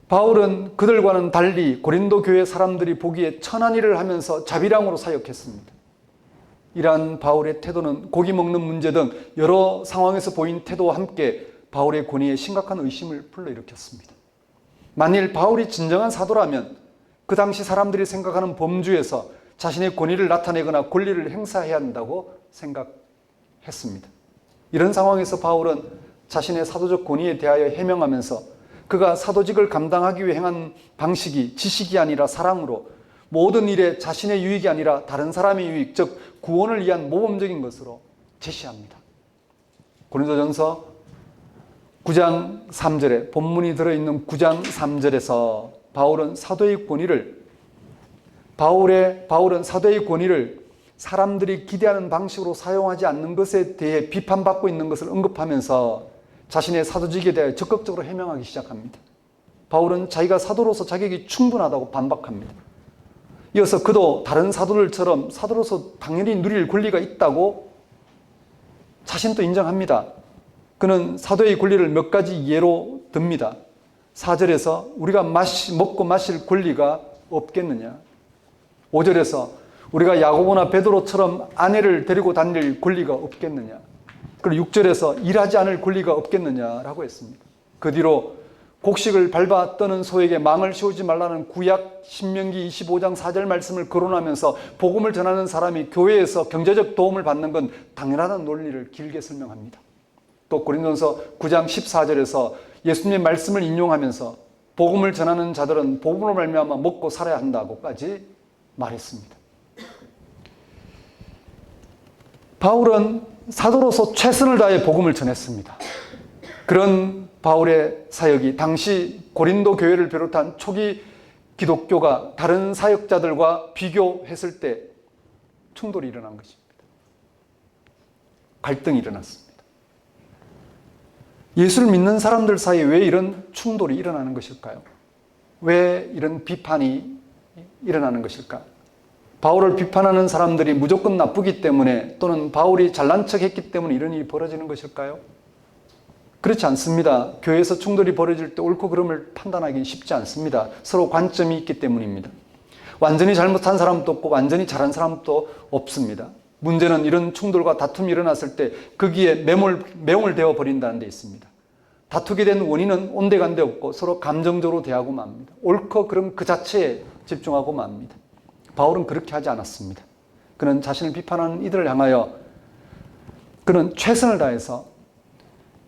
바울은 그들과는 달리 고린도 교회 사람들이 보기에 천한 일을 하면서 자비량으로 사역했습니다. 이러한 바울의 태도는 고기 먹는 문제 등 여러 상황에서 보인 태도와 함께 바울의 권위에 심각한 의심을 불러일으켰습니다. 만일 바울이 진정한 사도라면 그 당시 사람들이 생각하는 범주에서 자신의 권위를 나타내거나 권리를 행사해야 한다고 생각했습니다. 이런 상황에서 바울은 자신의 사도적 권위에 대하여 해명하면서 그가 사도직을 감당하기 위해 행한 방식이 지식이 아니라 사랑으로 모든 일에 자신의 유익이 아니라 다른 사람의 유익, 즉 구원을 위한 모범적인 것으로 제시합니다. 고린도전서 9장 3절에 본문이 들어있는 9장 3절에서 바울은 사도의 권위를 사람들이 기대하는 방식으로 사용하지 않는 것에 대해 비판받고 있는 것을 언급하면서 자신의 사도직에 대해 적극적으로 해명하기 시작합니다. 바울은 자기가 사도로서 자격이 충분하다고 반박합니다. 이어서 그도 다른 사도들처럼 사도로서 당연히 누릴 권리가 있다고 자신도 인정합니다. 그는 사도의 권리를 몇 가지 예로 듭니다. 4절에서 우리가 먹고 마실 권리가 없겠느냐. 5절에서 우리가 야고보나 베드로처럼 아내를 데리고 다닐 권리가 없겠느냐. 그리고 6절에서 일하지 않을 권리가 없겠느냐라고 했습니다. 그 뒤로 곡식을 밟아 떠는 소에게 망을 씌우지 말라는 구약 신명기 25장 4절 말씀을 거론하면서 복음을 전하는 사람이 교회에서 경제적 도움을 받는 건 당연하다는 논리를 길게 설명합니다. 또 고린도전서 9장 14절에서 예수님의 말씀을 인용하면서 복음을 전하는 자들은 복음으로 말미암아 먹고 살아야 한다고까지 말했습니다. 바울은 사도로서 최선을 다해 복음을 전했습니다. 그런 바울의 사역이 당시 고린도 교회를 비롯한 초기 기독교가 다른 사역자들과 비교했을 때 충돌이 일어난 것입니다. 갈등이 일어났습니다. 예수를 믿는 사람들 사이에 왜 이런 충돌이 일어나는 것일까요? 왜 이런 비판이 일어나는 것일까? 바울을 비판하는 사람들이 무조건 나쁘기 때문에 또는 바울이 잘난 척했기 때문에 이런 일이 벌어지는 것일까요? 그렇지 않습니다. 교회에서 충돌이 벌어질 때 옳고 그름을 판단하기 쉽지 않습니다. 서로 관점이 있기 때문입니다. 완전히 잘못한 사람도 없고 완전히 잘한 사람도 없습니다. 문제는 이런 충돌과 다툼이 일어났을 때 거기에 매몰되어 버린다는 데 있습니다. 다투게 된 원인은 온데간데 없고 서로 감정적으로 대하고 맙니다. 옳고 그름 그 자체에 집중하고 맙니다. 바울은 그렇게 하지 않았습니다. 그는 자신을 비판하는 이들을 향하여 그는 최선을 다해서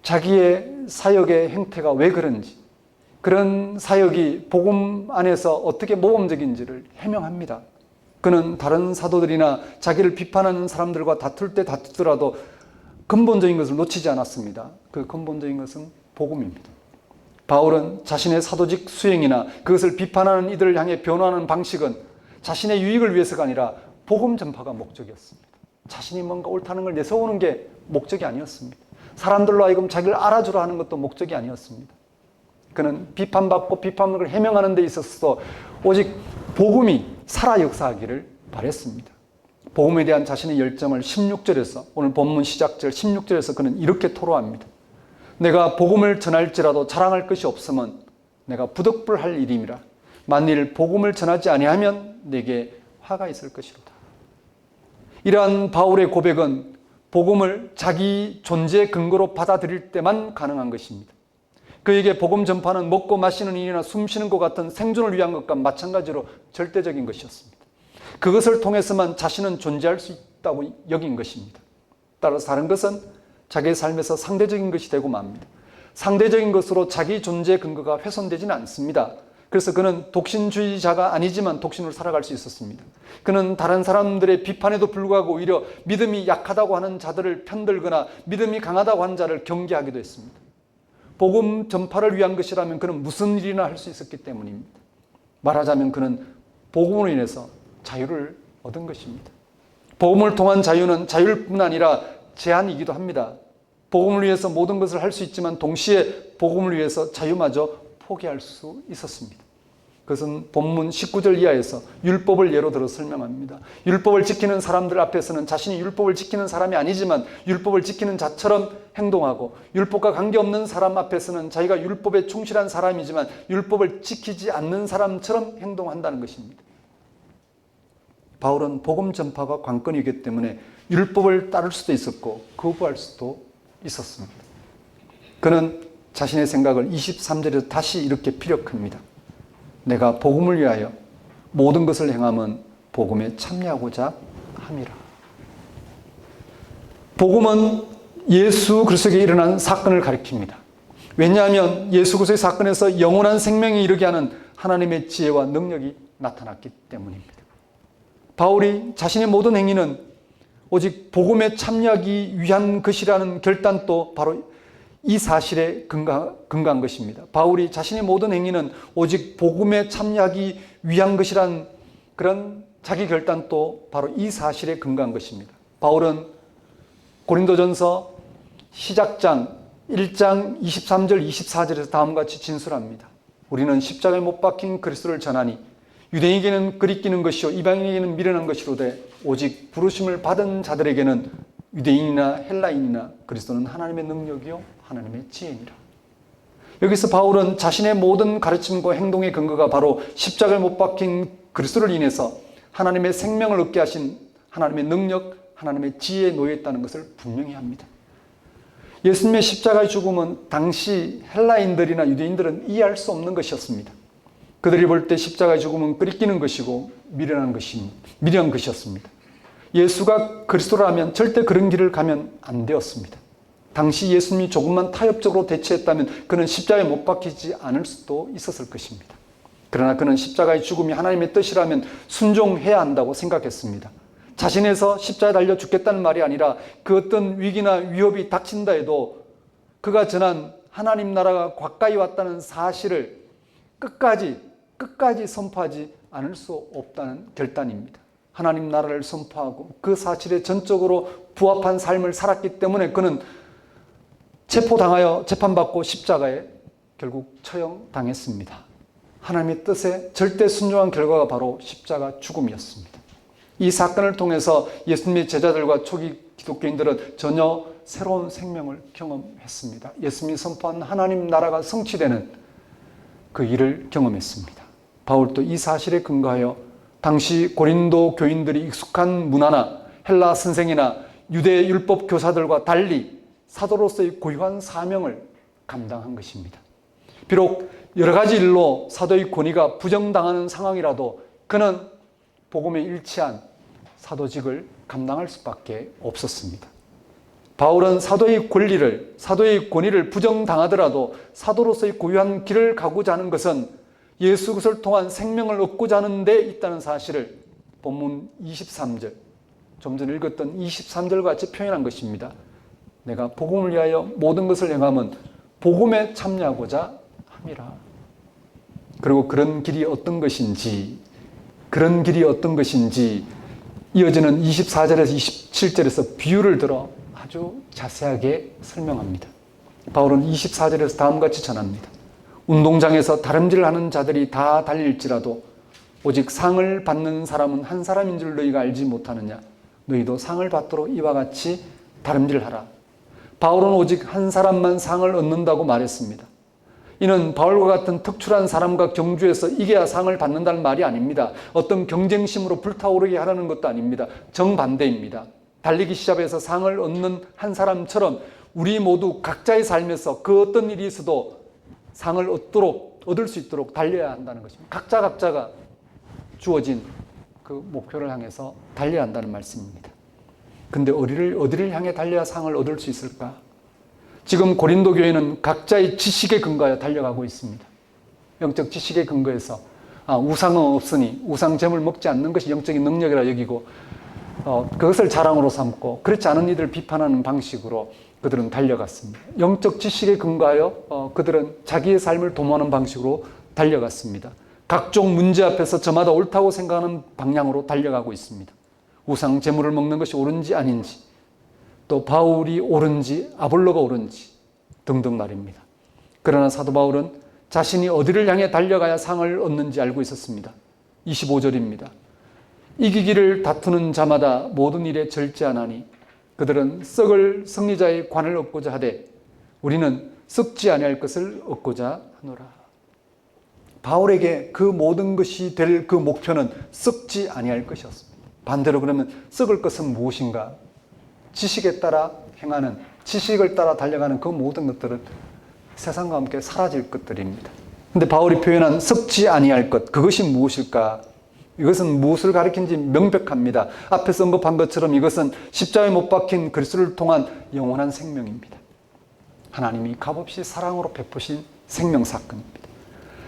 자기의 사역의 행태가 왜 그런지, 그런 사역이 복음 안에서 어떻게 모범적인지를 해명합니다. 그는 다른 사도들이나 자기를 비판하는 사람들과 다툴 때 다투더라도 근본적인 것을 놓치지 않았습니다. 그 근본적인 것은 복음입니다. 바울은 자신의 사도직 수행이나 그것을 비판하는 이들을 향해 변화하는 방식은 자신의 유익을 위해서가 아니라 복음 전파가 목적이었습니다. 자신이 뭔가 옳다는 걸 내세우는 게 목적이 아니었습니다. 사람들로 하여금 자기를 알아주라 하는 것도 목적이 아니었습니다. 그는 비판받고 비판을 해명하는 데 있어서 오직 복음이 살아 역사하기를 바랬습니다. 복음에 대한 자신의 열정을 16절에서 오늘 본문 시작절 16절에서 그는 이렇게 토로합니다. 내가 복음을 전할지라도 자랑할 것이 없으면 내가 부득불할 일임이라. 만일 복음을 전하지 아니하면 내게 화가 있을 것이로다. 이러한 바울의 고백은 복음을 자기 존재 근거로 받아들일 때만 가능한 것입니다. 그에게 복음 전파는 먹고 마시는 일이나 숨 쉬는 것 같은 생존을 위한 것과 마찬가지로 절대적인 것이었습니다. 그것을 통해서만 자신은 존재할 수 있다고 여긴 것입니다. 따라서 다른 것은 자기의 삶에서 상대적인 것이 되고 맙니다. 상대적인 것으로 자기 존재 근거가 훼손되지는 않습니다. 그래서 그는 독신주의자가 아니지만 독신으로 살아갈 수 있었습니다. 그는 다른 사람들의 비판에도 불구하고 오히려 믿음이 약하다고 하는 자들을 편들거나 믿음이 강하다고 하는 자를 경계하기도 했습니다. 복음 전파를 위한 것이라면 그는 무슨 일이나 할 수 있었기 때문입니다. 말하자면 그는 복음으로 인해서 자유를 얻은 것입니다. 복음을 통한 자유는 자유뿐 아니라 제한이기도 합니다. 복음을 위해서 모든 것을 할 수 있지만 동시에 복음을 위해서 자유마저 포기할 수 있었습니다. 그것은 본문 19절 이하에서 율법을 예로 들어 설명합니다. 율법을 지키는 사람들 앞에서는 자신이 율법을 지키는 사람이 아니지만 율법을 지키는 자처럼 행동하고, 율법과 관계없는 사람 앞에서는 자기가 율법에 충실한 사람이지만 율법을 지키지 않는 사람처럼 행동한다는 것입니다. 바울은 복음 전파가 관건이기 때문에 율법을 따를 수도 있었고 거부할 수도 있었습니다. 그는 자신의 생각을 23절에서 다시 이렇게 피력합니다. 내가 복음을 위하여 모든 것을 행함은 복음에 참여하고자 함이라. 복음은 예수 그리스도에게 일어난 사건을 가리킵니다. 왜냐하면 예수 그리스도의 사건에서 영원한 생명에 이르게 하는 하나님의 지혜와 능력이 나타났기 때문입니다. 바울이 자신의 모든 행위는 오직 복음에 참여하기 위한 것이라는 결단도 바로 이 사실에 근거한 것입니다. 바울이 자신의 모든 행위는 오직 복음에 참여하기 위한 것이란 그런 자기 결단도 바로 이 사실에 근거한 것입니다. 바울은 고린도전서 시작장 1장 23절 24절에서 다음과 같이 진술합니다. 우리는 십자가에 못 박힌 그리스도를 전하니 유대인에게는 그리끼는 것이요 이방인에게는 미련한 것이로되 오직 부르심을 받은 자들에게는 유대인이나 헬라인이나 그리스도는 하나님의 능력이요 하나님의 지혜니라. 여기서 바울은 자신의 모든 가르침과 행동의 근거가 바로 십자가에 못 박힌 그리스도를 인해서 하나님의 생명을 얻게 하신 하나님의 능력, 하나님의 지혜에 놓여 있다는 것을 분명히 합니다. 예수님의 십자가의 죽음은 당시 헬라인들이나 유대인들은 이해할 수 없는 것이었습니다. 그들이 볼 때 십자가의 죽음은 끄리끼는 것이고 미련한 것이었습니다. 예수가 그리스도라면 절대 그런 길을 가면 안 되었습니다. 당시 예수님이 조금만 타협적으로 대처했다면 그는 십자가에 못 박히지 않을 수도 있었을 것입니다. 그러나 그는 십자가의 죽음이 하나님의 뜻이라면 순종해야 한다고 생각했습니다. 자신에서 십자가에 달려 죽겠다는 말이 아니라 그 어떤 위기나 위협이 닥친다 해도 그가 전한 하나님 나라가 가까이 왔다는 사실을 끝까지 끝까지 선포하지 않을 수 없다는 결단입니다. 하나님 나라를 선포하고 그 사실에 전적으로 부합한 삶을 살았기 때문에 그는 체포당하여 재판받고 십자가에 결국 처형당했습니다. 하나님의 뜻에 절대 순종한 결과가 바로 십자가 죽음이었습니다. 이 사건을 통해서 예수님의 제자들과 초기 기독교인들은 전혀 새로운 생명을 경험했습니다. 예수님이 선포한 하나님 나라가 성취되는 그 일을 경험했습니다. 바울도 이 사실에 근거하여 당시 고린도 교인들이 익숙한 문화나 헬라 선생이나 유대 율법 교사들과 달리 사도로서의 고유한 사명을 감당한 것입니다. 비록 여러 가지 일로 사도의 권위가 부정당하는 상황이라도 그는 복음에 일치한 사도직을 감당할 수밖에 없었습니다. 바울은 사도의 권위를 부정당하더라도 사도로서의 고유한 길을 가고자 하는 것은 예수 그리스도를 통한 생명을 얻고자 하는 데 있다는 사실을 본문 23절, 좀 전에 읽었던 23절과 같이 표현한 것입니다. 내가 복음을 위하여 모든 것을 행함은 복음에 참여하고자 함이라. 그리고 그런 길이 어떤 것인지 이어지는 24절에서 27절에서 비유를 들어 아주 자세하게 설명합니다. 바울은 24절에서 다음과 같이 전합니다. 운동장에서 다름질을 하는 자들이 다 달릴지라도 오직 상을 받는 사람은 한 사람인 줄 너희가 알지 못하느냐. 너희도 상을 받도록 이와 같이 다름질하라. 바울은 오직 한 사람만 상을 얻는다고 말했습니다. 이는 바울과 같은 특출한 사람과 경주해서 이겨야 상을 받는다는 말이 아닙니다. 어떤 경쟁심으로 불타오르게 하라는 것도 아닙니다. 정반대입니다. 달리기 시합에서 상을 얻는 한 사람처럼 우리 모두 각자의 삶에서 그 어떤 일이 있어도 상을 얻을 수 있도록 달려야 한다는 것입니다. 각자가 주어진 그 목표를 향해서 달려야 한다는 말씀입니다. 근데 어디를 향해 달려야 상을 얻을 수 있을까? 지금 고린도 교회는 각자의 지식에 근거하여 달려가고 있습니다. 영적 지식에 근거해서 우상은 없으니 우상 제물 먹지 않는 것이 영적인 능력이라 여기고 그것을 자랑으로 삼고 그렇지 않은 이들을 비판하는 방식으로 그들은 달려갔습니다. 영적 지식에 근거하여 그들은 자기의 삶을 도모하는 방식으로 달려갔습니다. 각종 문제 앞에서 저마다 옳다고 생각하는 방향으로 달려가고 있습니다. 우상 제물을 먹는 것이 옳은지 아닌지, 또 바울이 옳은지 아볼로가 옳은지 등등 말입니다. 그러나 사도 바울은 자신이 어디를 향해 달려가야 상을 얻는지 알고 있었습니다. 25절입니다. 이기기를 다투는 자마다 모든 일에 절제하나니 그들은 썩을 승리자의 관을 얻고자 하되 우리는 썩지 아니할 것을 얻고자 하노라. 바울에게 그 모든 것이 될 그 목표는 썩지 아니할 것이었습니다. 반대로 그러면 썩을 것은 무엇인가? 지식에 따라 행하는, 지식을 따라 달려가는 그 모든 것들은 세상과 함께 사라질 것들입니다. 근데 바울이 표현한 썩지 아니할 것, 그것이 무엇일까? 이것은 무엇을 가리킨지 명백합니다. 앞에서 언급한 것처럼 이것은 십자가에 못 박힌 그리스도를 통한 영원한 생명입니다. 하나님이 값없이 사랑으로 베푸신 생명 사건입니다.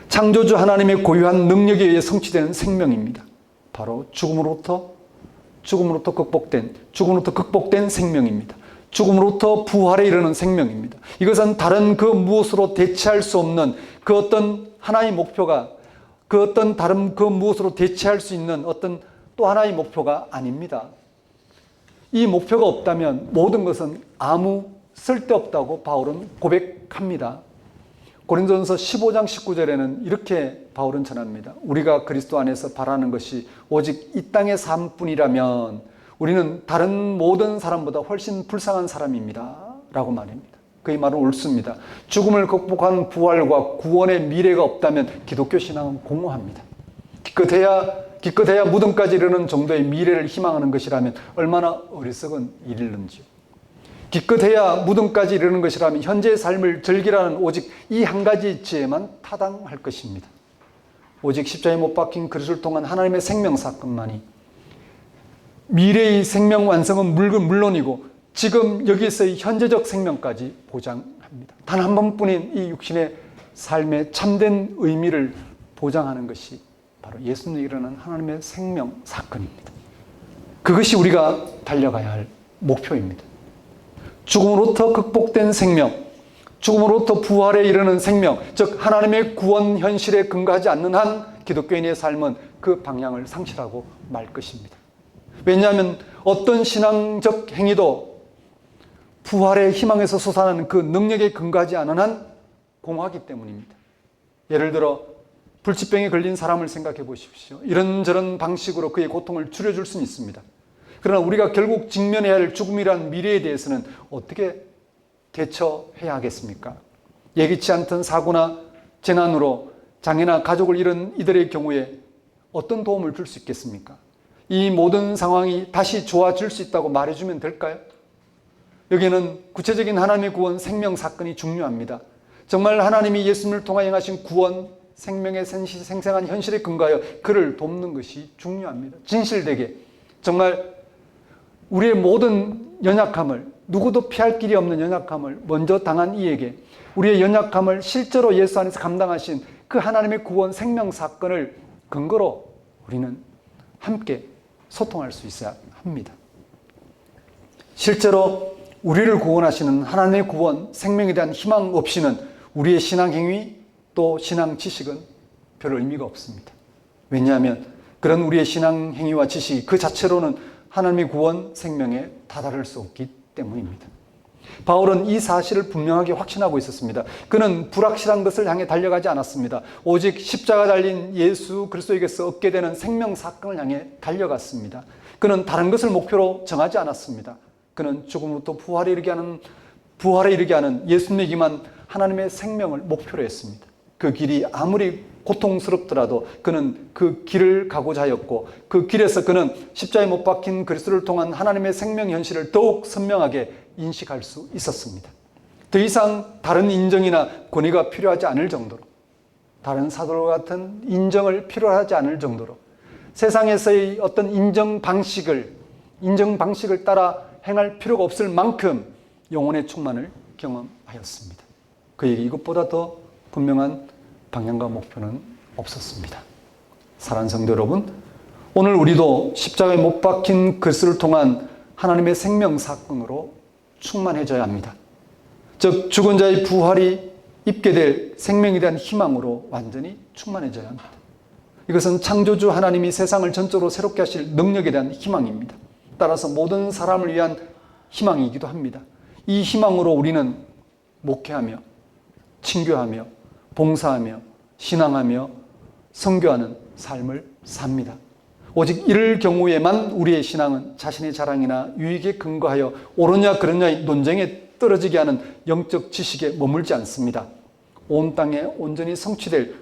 창조주 하나님의 고유한 능력에 의해 성취되는 생명입니다. 바로 죽음으로부터 극복된 생명입니다. 죽음으로부터 부활에 이르는 생명입니다. 이것은 다른 그 무엇으로 대체할 수 없는 그 어떤 하나의 목표가 그 어떤 다른 그 무엇으로 대체할 수 있는 어떤 또 하나의 목표가 아닙니다. 이 목표가 없다면 모든 것은 아무 쓸데없다고 바울은 고백합니다. 고린도전서 15장 19절에는 이렇게 바울은 전합니다. 우리가 그리스도 안에서 바라는 것이 오직 이 땅의 삶뿐이라면 우리는 다른 모든 사람보다 훨씬 불쌍한 사람입니다. 라고 말합니다. 그의 말은 옳습니다. 죽음을 극복한 부활과 구원의 미래가 없다면 기독교 신앙은 공허합니다. 기껏해야 무덤까지 이르는 정도의 미래를 희망하는 것이라면 얼마나 어리석은 일일는지요. 기껏해야 무덤까지 이르는 것이라면 현재의 삶을 즐기라는 오직 이 한 가지 이치에만 타당할 것입니다. 오직 십자가에 못 박힌 그리스도를 통한 하나님의 생명 사건만이 미래의 생명 완성은 물론이고 지금 여기서의 현재적 생명까지 보장합니다. 단 한 번뿐인 이 육신의 삶의 참된 의미를 보장하는 것이 바로 예수님이 일어난 하나님의 생명 사건입니다. 그것이 우리가 달려가야 할 목표입니다. 죽음으로부터 극복된 생명, 죽음으로부터 부활에 이르는 생명, 즉 하나님의 구원 현실에 근거하지 않는 한 기독교인의 삶은 그 방향을 상실하고 말 것입니다. 왜냐하면 어떤 신앙적 행위도 부활의 희망에서 솟아나는 그 능력에 근거하지 않은 한 공허하기 때문입니다. 예를 들어 불치병에 걸린 사람을 생각해 보십시오. 이런저런 방식으로 그의 고통을 줄여줄 수는 있습니다. 그러나 우리가 결국 직면해야 할 죽음이란 미래에 대해서는 어떻게 대처해야 하겠습니까? 예기치 않던 사고나 재난으로 장애나 가족을 잃은 이들의 경우에 어떤 도움을 줄 수 있겠습니까? 이 모든 상황이 다시 좋아질 수 있다고 말해주면 될까요? 여기에는 구체적인 하나님의 구원, 생명 사건이 중요합니다. 정말 하나님이 예수님을 통하여 행하신 구원, 생명의 생생한 현실에 근거하여 그를 돕는 것이 중요합니다. 진실되게 정말 우리의 모든 연약함을, 누구도 피할 길이 없는 연약함을 먼저 당한 이에게 우리의 연약함을 실제로 예수 안에서 감당하신 그 하나님의 구원, 생명 사건을 근거로 우리는 함께 소통할 수 있어야 합니다. 실제로 우리를 구원하시는 하나님의 구원, 생명에 대한 희망 없이는 우리의 신앙 행위 또 신앙 지식은 별 의미가 없습니다. 왜냐하면 그런 우리의 신앙 행위와 지식이 그 자체로는 하나님의 구원, 생명에 다다를 수 없기 때문입니다. 바울은 이 사실을 분명하게 확신하고 있었습니다. 그는 불확실한 것을 향해 달려가지 않았습니다. 오직 십자가 달린 예수 그리스도에게서 얻게 되는 생명 사건을 향해 달려갔습니다. 그는 다른 것을 목표로 정하지 않았습니다. 그는 죽음부터 부활에 이르게 하는 예수님에게만 하나님의 생명을 목표로 했습니다. 그 길이 아무리 고통스럽더라도 그는 그 길을 가고자 하였고 그 길에서 그는 십자가에 못 박힌 그리스도를 통한 하나님의 생명 현실을 더욱 선명하게 인식할 수 있었습니다. 더 이상 다른 인정이나 권위가 필요하지 않을 정도로, 다른 사도와 같은 인정을 필요하지 않을 정도로 세상에서의 어떤 인정 방식을 따라 행할 필요가 없을 만큼 영혼의 충만을 경험하였습니다. 그에게 이것보다 더 분명한 방향과 목표는 없었습니다. 사랑하는 성도 여러분, 오늘 우리도 십자가에 못 박힌 그리스도를 통한 하나님의 생명 사건으로 충만해져야 합니다. 즉 죽은 자의 부활이 입게 될 생명에 대한 희망으로 완전히 충만해져야 합니다. 이것은 창조주 하나님이 세상을 전적으로 새롭게 하실 능력에 대한 희망입니다. 따라서 모든 사람을 위한 희망이기도 합니다. 이 희망으로 우리는 목회하며 친교하며 봉사하며 신앙하며 선교하는 삶을 삽니다. 오직 이럴 경우에만 우리의 신앙은 자신의 자랑이나 유익에 근거하여 옳으냐 그르냐의 논쟁에 떨어지게 하는 영적 지식에 머물지 않습니다. 온 땅에 온전히 성취될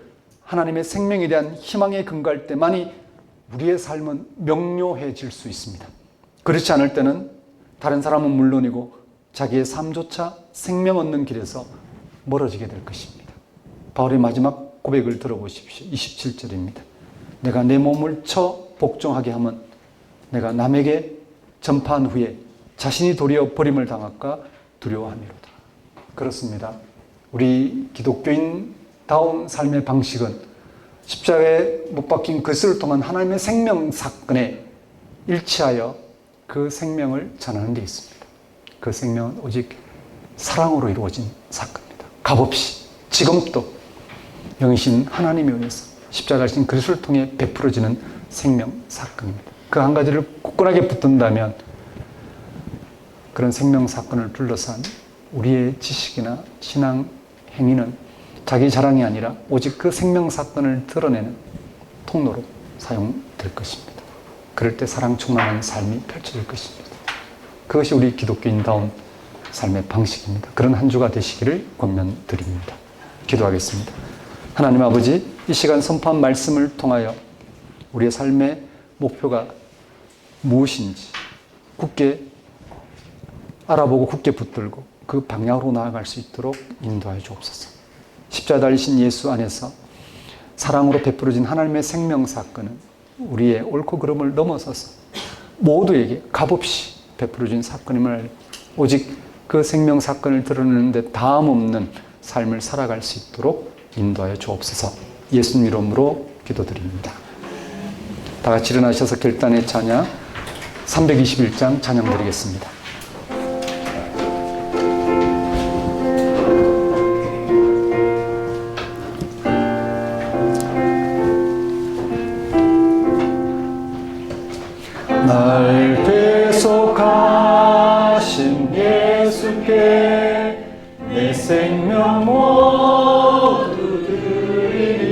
하나님의 생명에 대한 희망에 근거할 때만이 우리의 삶은 명료해질 수 있습니다. 그렇지 않을 때는 다른 사람은 물론이고 자기의 삶조차 생명 얻는 길에서 멀어지게 될 것입니다. 바울의 마지막 고백을 들어보십시오. 27절입니다. 내가 내 몸을 쳐 복종하게 하면 내가 남에게 전파한 후에 자신이 도리어 버림을 당할까 두려워함이로다. 그렇습니다. 우리 기독교인다운 삶의 방식은 십자가에 못 박힌 그리스도를 통한 하나님의 생명 사건에 일치하여 그 생명을 전하는 데 있습니다. 그 생명은 오직 사랑으로 이루어진 사건입니다. 값없이 지금도 영이신 하나님에 의해서 십자가에 가신 그리스도를 통해 베풀어지는 생명 사건입니다. 그 한 가지를 굳건하게 붙든다면 그런 생명 사건을 둘러싼 우리의 지식이나 신앙 행위는 자기 자랑이 아니라 오직 그 생명 사건을 드러내는 통로로 사용될 것입니다. 그럴 때 사랑 충만한 삶이 펼쳐질 것입니다. 그것이 우리 기독교인다운 삶의 방식입니다. 그런 한 주가 되시기를 권면드립니다. 기도하겠습니다. 하나님 아버지, 이 시간 선포한 말씀을 통하여 우리의 삶의 목표가 무엇인지 굳게 알아보고 굳게 붙들고 그 방향으로 나아갈 수 있도록 인도하여 주옵소서. 십자가 달리신 예수 안에서 사랑으로 베풀어진 하나님의 생명 사건은 우리의 옳고 그름을 넘어서서 모두에게 값없이 베풀어진 사건임을 오직 그 생명 사건을 드러내는데 다함 없는 삶을 살아갈 수 있도록 인도하여 주옵소서. 예수님 이름으로 기도드립니다. 다 같이 일어나셔서 결단의 찬양 321장 찬양 드리겠습니다. 내 생명 모두 드리니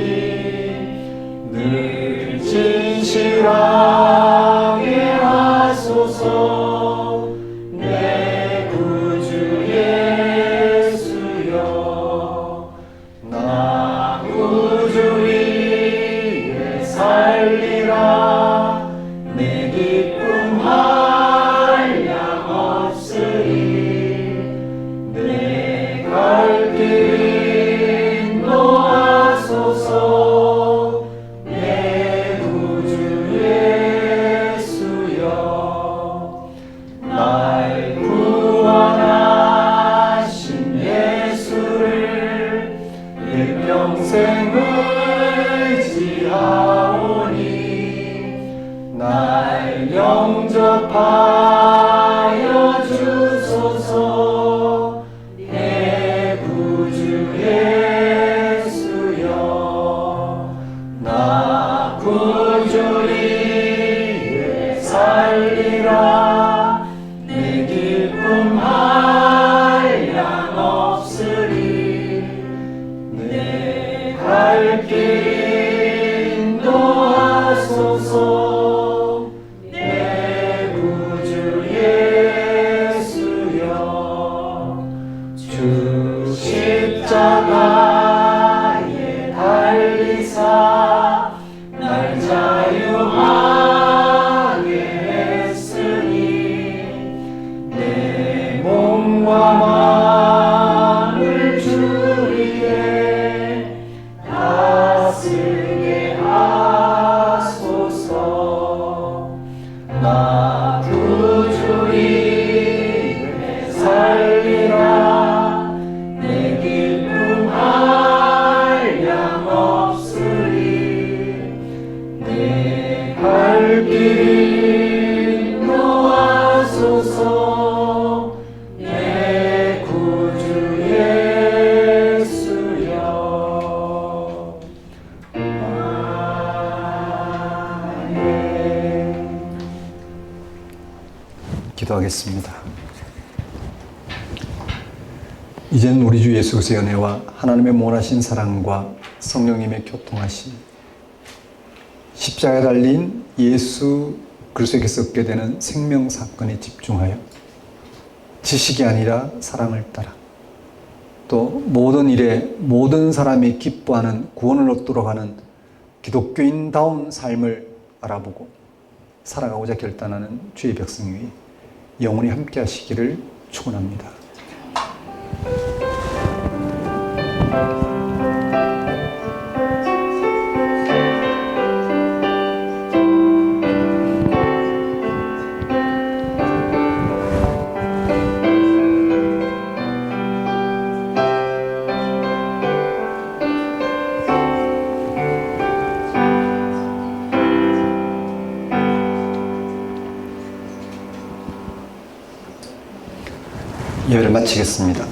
늘 진실하게 하소서. 내 구주 예수여, 나 구주 위에 살리라. 내 기쁨 한량 없으리. 내 갈 길 인도하소서. 내 구주 예수여, 날 구원하신 예수를 일평생 의지하오니 날 영접하여 주소서. 내 구주 예수여, 나 구주 위에 살리라. 내 기쁨 한량 없으리. 내 갈 길 인도하소서. 내 구주 예수여, 주 십자가에 달리사 날 자유하게 했으니 내 몸과 마음을 주 위에 다스게 하소서. 나 구주 위에 살리라. 내 기쁨 한량 없으리. 내 갈 길 인도하소서. 내 구주 예수여. 아멘. 기도하겠습니다. 이제는 우리 주 예수 그리스도의 은혜와 하나님의 모나신 사랑과 성령님의 교통하심, 십자가에 달린 예수 그리스도에게서 얻게 되는 생명 사건에 집중하여 지식이 아니라 사랑을 따라 또 모든 일에 모든 사람이 기뻐하는 구원을 얻도록 하는 기독교인다운 삶을 알아보고 살아가고자 결단하는 주의 백성이 영원히 함께 하시기를 축원합니다. 예배를 마치겠습니다.